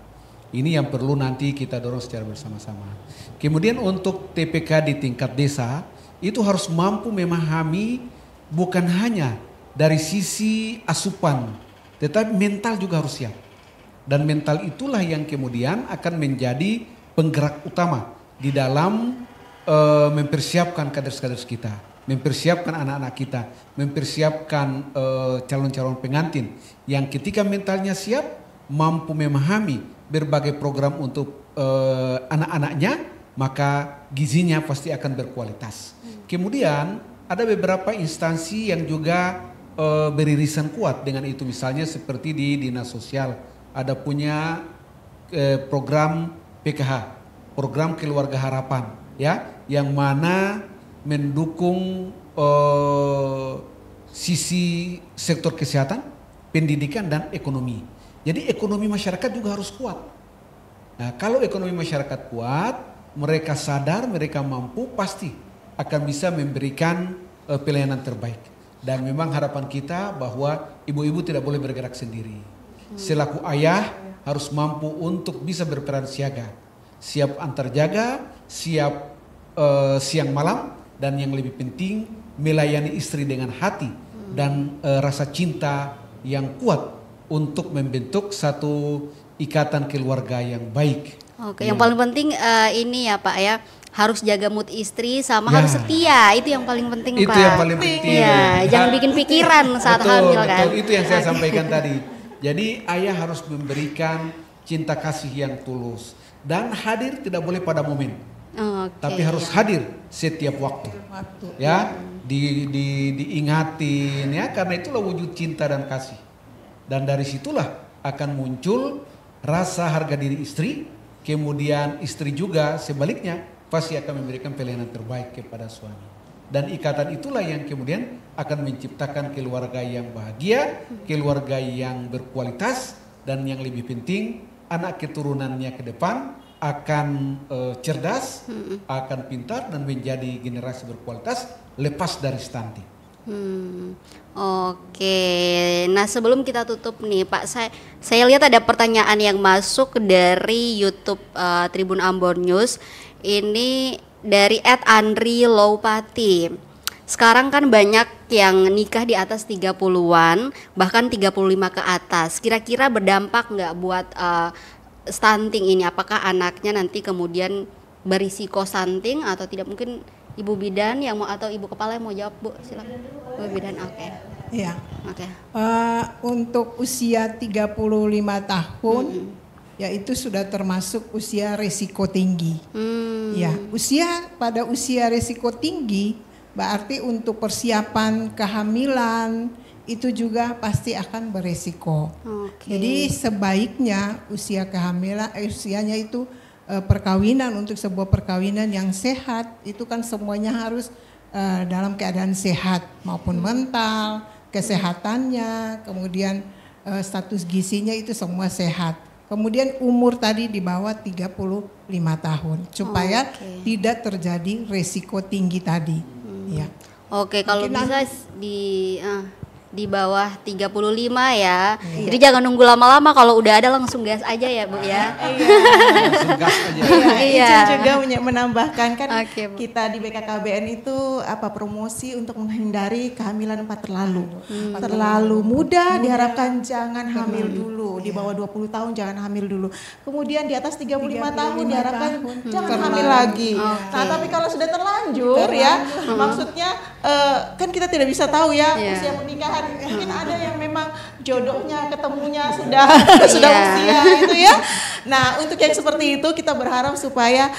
[SPEAKER 3] Ini yang perlu nanti kita dorong secara bersama-sama. Kemudian untuk TPK di tingkat desa, itu harus mampu memahami bukan hanya dari sisi asupan, tetapi mental juga harus siap. Dan mental itulah yang kemudian akan menjadi penggerak utama di dalam mempersiapkan kader-kader kita, mempersiapkan anak-anak kita, mempersiapkan calon-calon pengantin yang ketika mentalnya siap, mampu memahami berbagai program untuk anak-anaknya, maka gizinya pasti akan berkualitas. Kemudian ada beberapa instansi yang juga beririsan kuat dengan itu, misalnya seperti di Dinas Sosial ada punya program PKH, program Keluarga Harapan, ya, yang mana mendukung sisi sektor kesehatan, pendidikan dan ekonomi. Jadi ekonomi masyarakat juga harus kuat. Nah, kalau ekonomi masyarakat kuat, mereka sadar, mereka mampu, pasti akan bisa memberikan pelayanan terbaik. Dan memang harapan kita bahwa ibu-ibu tidak boleh bergerak sendiri. Selaku ayah harus mampu untuk bisa berperan siaga, siap antar jaga, siap siang malam, dan yang lebih penting melayani istri dengan hati dan rasa cinta yang kuat untuk membentuk satu ikatan keluarga yang baik.
[SPEAKER 1] Oke, yang paling penting ini ya Pak ya, harus jaga mood istri sama harus setia, itu yang paling penting
[SPEAKER 3] itu
[SPEAKER 1] Pak.
[SPEAKER 3] Itu yang paling penting.
[SPEAKER 1] Ya, jangan bikin pikiran saat hamil kan.
[SPEAKER 3] Betul, itu yang saya sampaikan tadi. Jadi ayah harus memberikan cinta kasih yang tulus dan hadir tidak boleh pada momen. Tapi harus hadir setiap waktu. Ya, diingatin ya, karena itulah wujud cinta dan kasih. Dan dari situlah akan muncul rasa harga diri istri, kemudian istri juga sebaliknya pasti akan memberikan pelayanan terbaik kepada suami. Dan ikatan itulah yang kemudian akan menciptakan keluarga yang bahagia, keluarga yang berkualitas, dan yang lebih penting anak keturunannya ke depan akan cerdas, akan pintar dan menjadi generasi berkualitas lepas dari stunting.
[SPEAKER 1] Oke, nah sebelum kita tutup nih Pak, saya lihat ada pertanyaan yang masuk dari YouTube Tribun Ambon News. Ini dari @Andri Lowpati. Sekarang kan banyak yang nikah di atas 30-an, bahkan 35 ke atas. Kira-kira berdampak nggak buat stunting ini? Apakah anaknya nanti kemudian berisiko stunting atau tidak? Mungkin Ibu Bidan yang mau atau Ibu Kepala yang mau jawab, Bu, silakan. Ibu Bidan, oke.
[SPEAKER 4] Iya.
[SPEAKER 1] Oke.
[SPEAKER 4] Untuk usia 35 tahun, yaitu sudah termasuk usia risiko tinggi. Ya, pada usia risiko tinggi berarti untuk persiapan kehamilan itu juga pasti akan beresiko.
[SPEAKER 1] Oke.
[SPEAKER 4] Jadi sebaiknya usia kehamilan, usianya itu perkawinan, untuk sebuah perkawinan yang sehat itu kan semuanya harus dalam keadaan sehat, maupun mental, kesehatannya, kemudian status gizinya itu semua sehat. Kemudian umur tadi di bawah 35 tahun supaya tidak terjadi resiko tinggi tadi. Ya.
[SPEAKER 1] Oke, kalau
[SPEAKER 4] Mungkin
[SPEAKER 1] bisa di bawah 35 ya. Jadi jangan nunggu lama-lama, kalau udah ada langsung gas aja ya, Bu ya.
[SPEAKER 3] Langsung gas aja.
[SPEAKER 1] Iya.
[SPEAKER 2] Izin juga menambahkan kan
[SPEAKER 1] Oke, Bu.
[SPEAKER 2] kita di BKKBN itu promosi untuk menghindari kehamilan 4 terlalu. Terlalu muda diharapkan jangan hamil dulu, di bawah 20 tahun jangan hamil dulu. Kemudian di atas 35 tahun diharapkan jangan hamil lagi. Nah, tapi kalau sudah terlanjur ya, maksudnya kan kita tidak bisa tahu ya usia pernikahan. Mungkin ada yang memang jodohnya ketemunya sudah usia itu ya. Nah, untuk yang seperti itu kita berharap supaya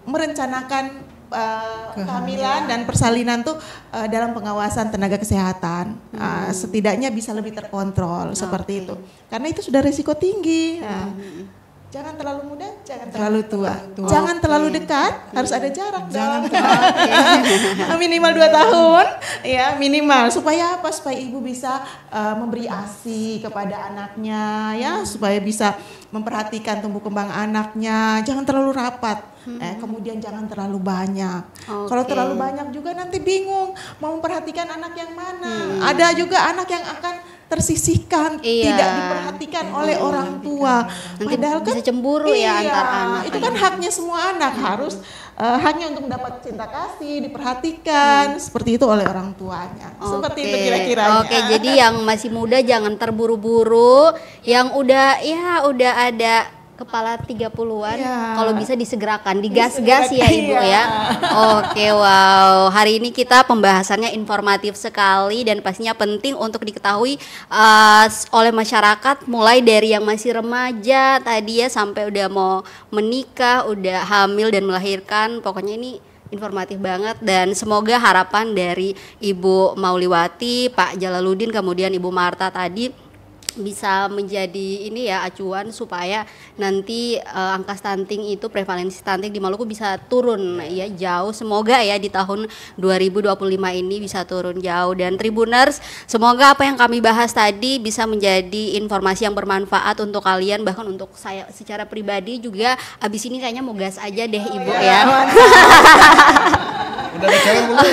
[SPEAKER 2] merencanakan kehamilan dan persalinan tuh dalam pengawasan tenaga kesehatan. Setidaknya bisa lebih terkontrol seperti itu. Karena itu sudah risiko tinggi. Jangan terlalu muda, jangan terlalu tua. Jangan terlalu dekat, harus ada jarak. Jangan minimal 2 tahun, ya minimal. Supaya apa? Supaya ibu bisa memberi ASI kepada anaknya, ya, supaya bisa memperhatikan tumbuh kembang anaknya. Jangan terlalu rapat. Kemudian jangan terlalu banyak. Kalau terlalu banyak juga nanti bingung mau memperhatikan anak yang mana. Ada juga anak yang akan tersisihkan, tidak diperhatikan oleh orang tua.
[SPEAKER 1] Nanti
[SPEAKER 2] Padahal kan
[SPEAKER 1] bisa cemburu ya antar anak.
[SPEAKER 2] itu kan haknya semua anak, harus haknya untuk mendapat cinta kasih, diperhatikan seperti itu oleh orang tuanya. Seperti itu kira-kiranya.
[SPEAKER 1] Oke, jadi yang masih muda jangan terburu-buru, yang udah ada kepala 30-an, kalau bisa disegerakan, digas-gas ya Ibu ya. Oke, wow. Hari ini kita pembahasannya informatif sekali dan pastinya penting untuk diketahui oleh masyarakat, mulai dari yang masih remaja tadi ya sampai udah mau menikah, udah hamil dan melahirkan. Pokoknya ini informatif banget, dan semoga harapan dari Ibu Mauliwati, Pak Jalaluddin, kemudian Ibu Marta tadi bisa menjadi ini ya acuan supaya nanti angka stunting itu, prevalensi stunting di Maluku bisa turun ya jauh. Semoga ya di tahun 2025 ini bisa turun jauh. Dan Tribuners, semoga apa yang kami bahas tadi bisa menjadi informasi yang bermanfaat untuk kalian, bahkan untuk saya secara pribadi juga. Abis ini kayaknya mau gas aja deh Ibu ya.
[SPEAKER 3] Udah ada cewek belum?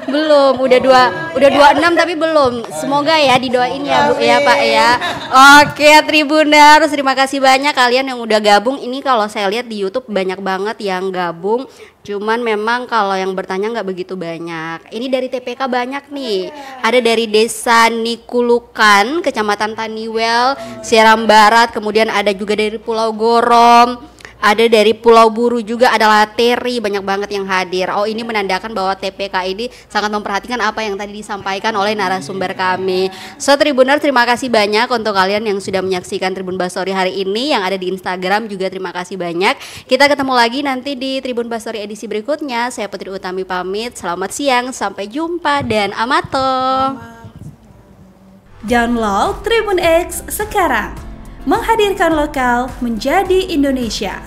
[SPEAKER 1] Belum, udah 26 tapi belum. Semoga ya didoain ya Bu ya Pak ya. Oke Tribuners, terima kasih banyak kalian yang udah gabung. Ini kalau saya lihat di YouTube banyak banget yang gabung. Cuman memang kalau yang bertanya nggak begitu banyak. Ini dari TPK banyak nih. Ada dari Desa Nikulukan, Kecamatan Taniwel, Seram Barat. Kemudian ada juga dari Pulau Gorom. Ada dari Pulau Buru juga, ada Lateri, banyak banget yang hadir. Oh, ini menandakan bahwa TPK ini sangat memperhatikan apa yang tadi disampaikan oleh narasumber kami. So Tribuners, terima kasih banyak untuk kalian yang sudah menyaksikan Tribun Basori hari ini. Yang ada di Instagram juga terima kasih banyak. Kita ketemu lagi nanti di Tribun Basori edisi berikutnya. Saya Putri Utami pamit, selamat siang, sampai jumpa dan amato.
[SPEAKER 5] Download Tribun X sekarang. Menghadirkan lokal menjadi Indonesia.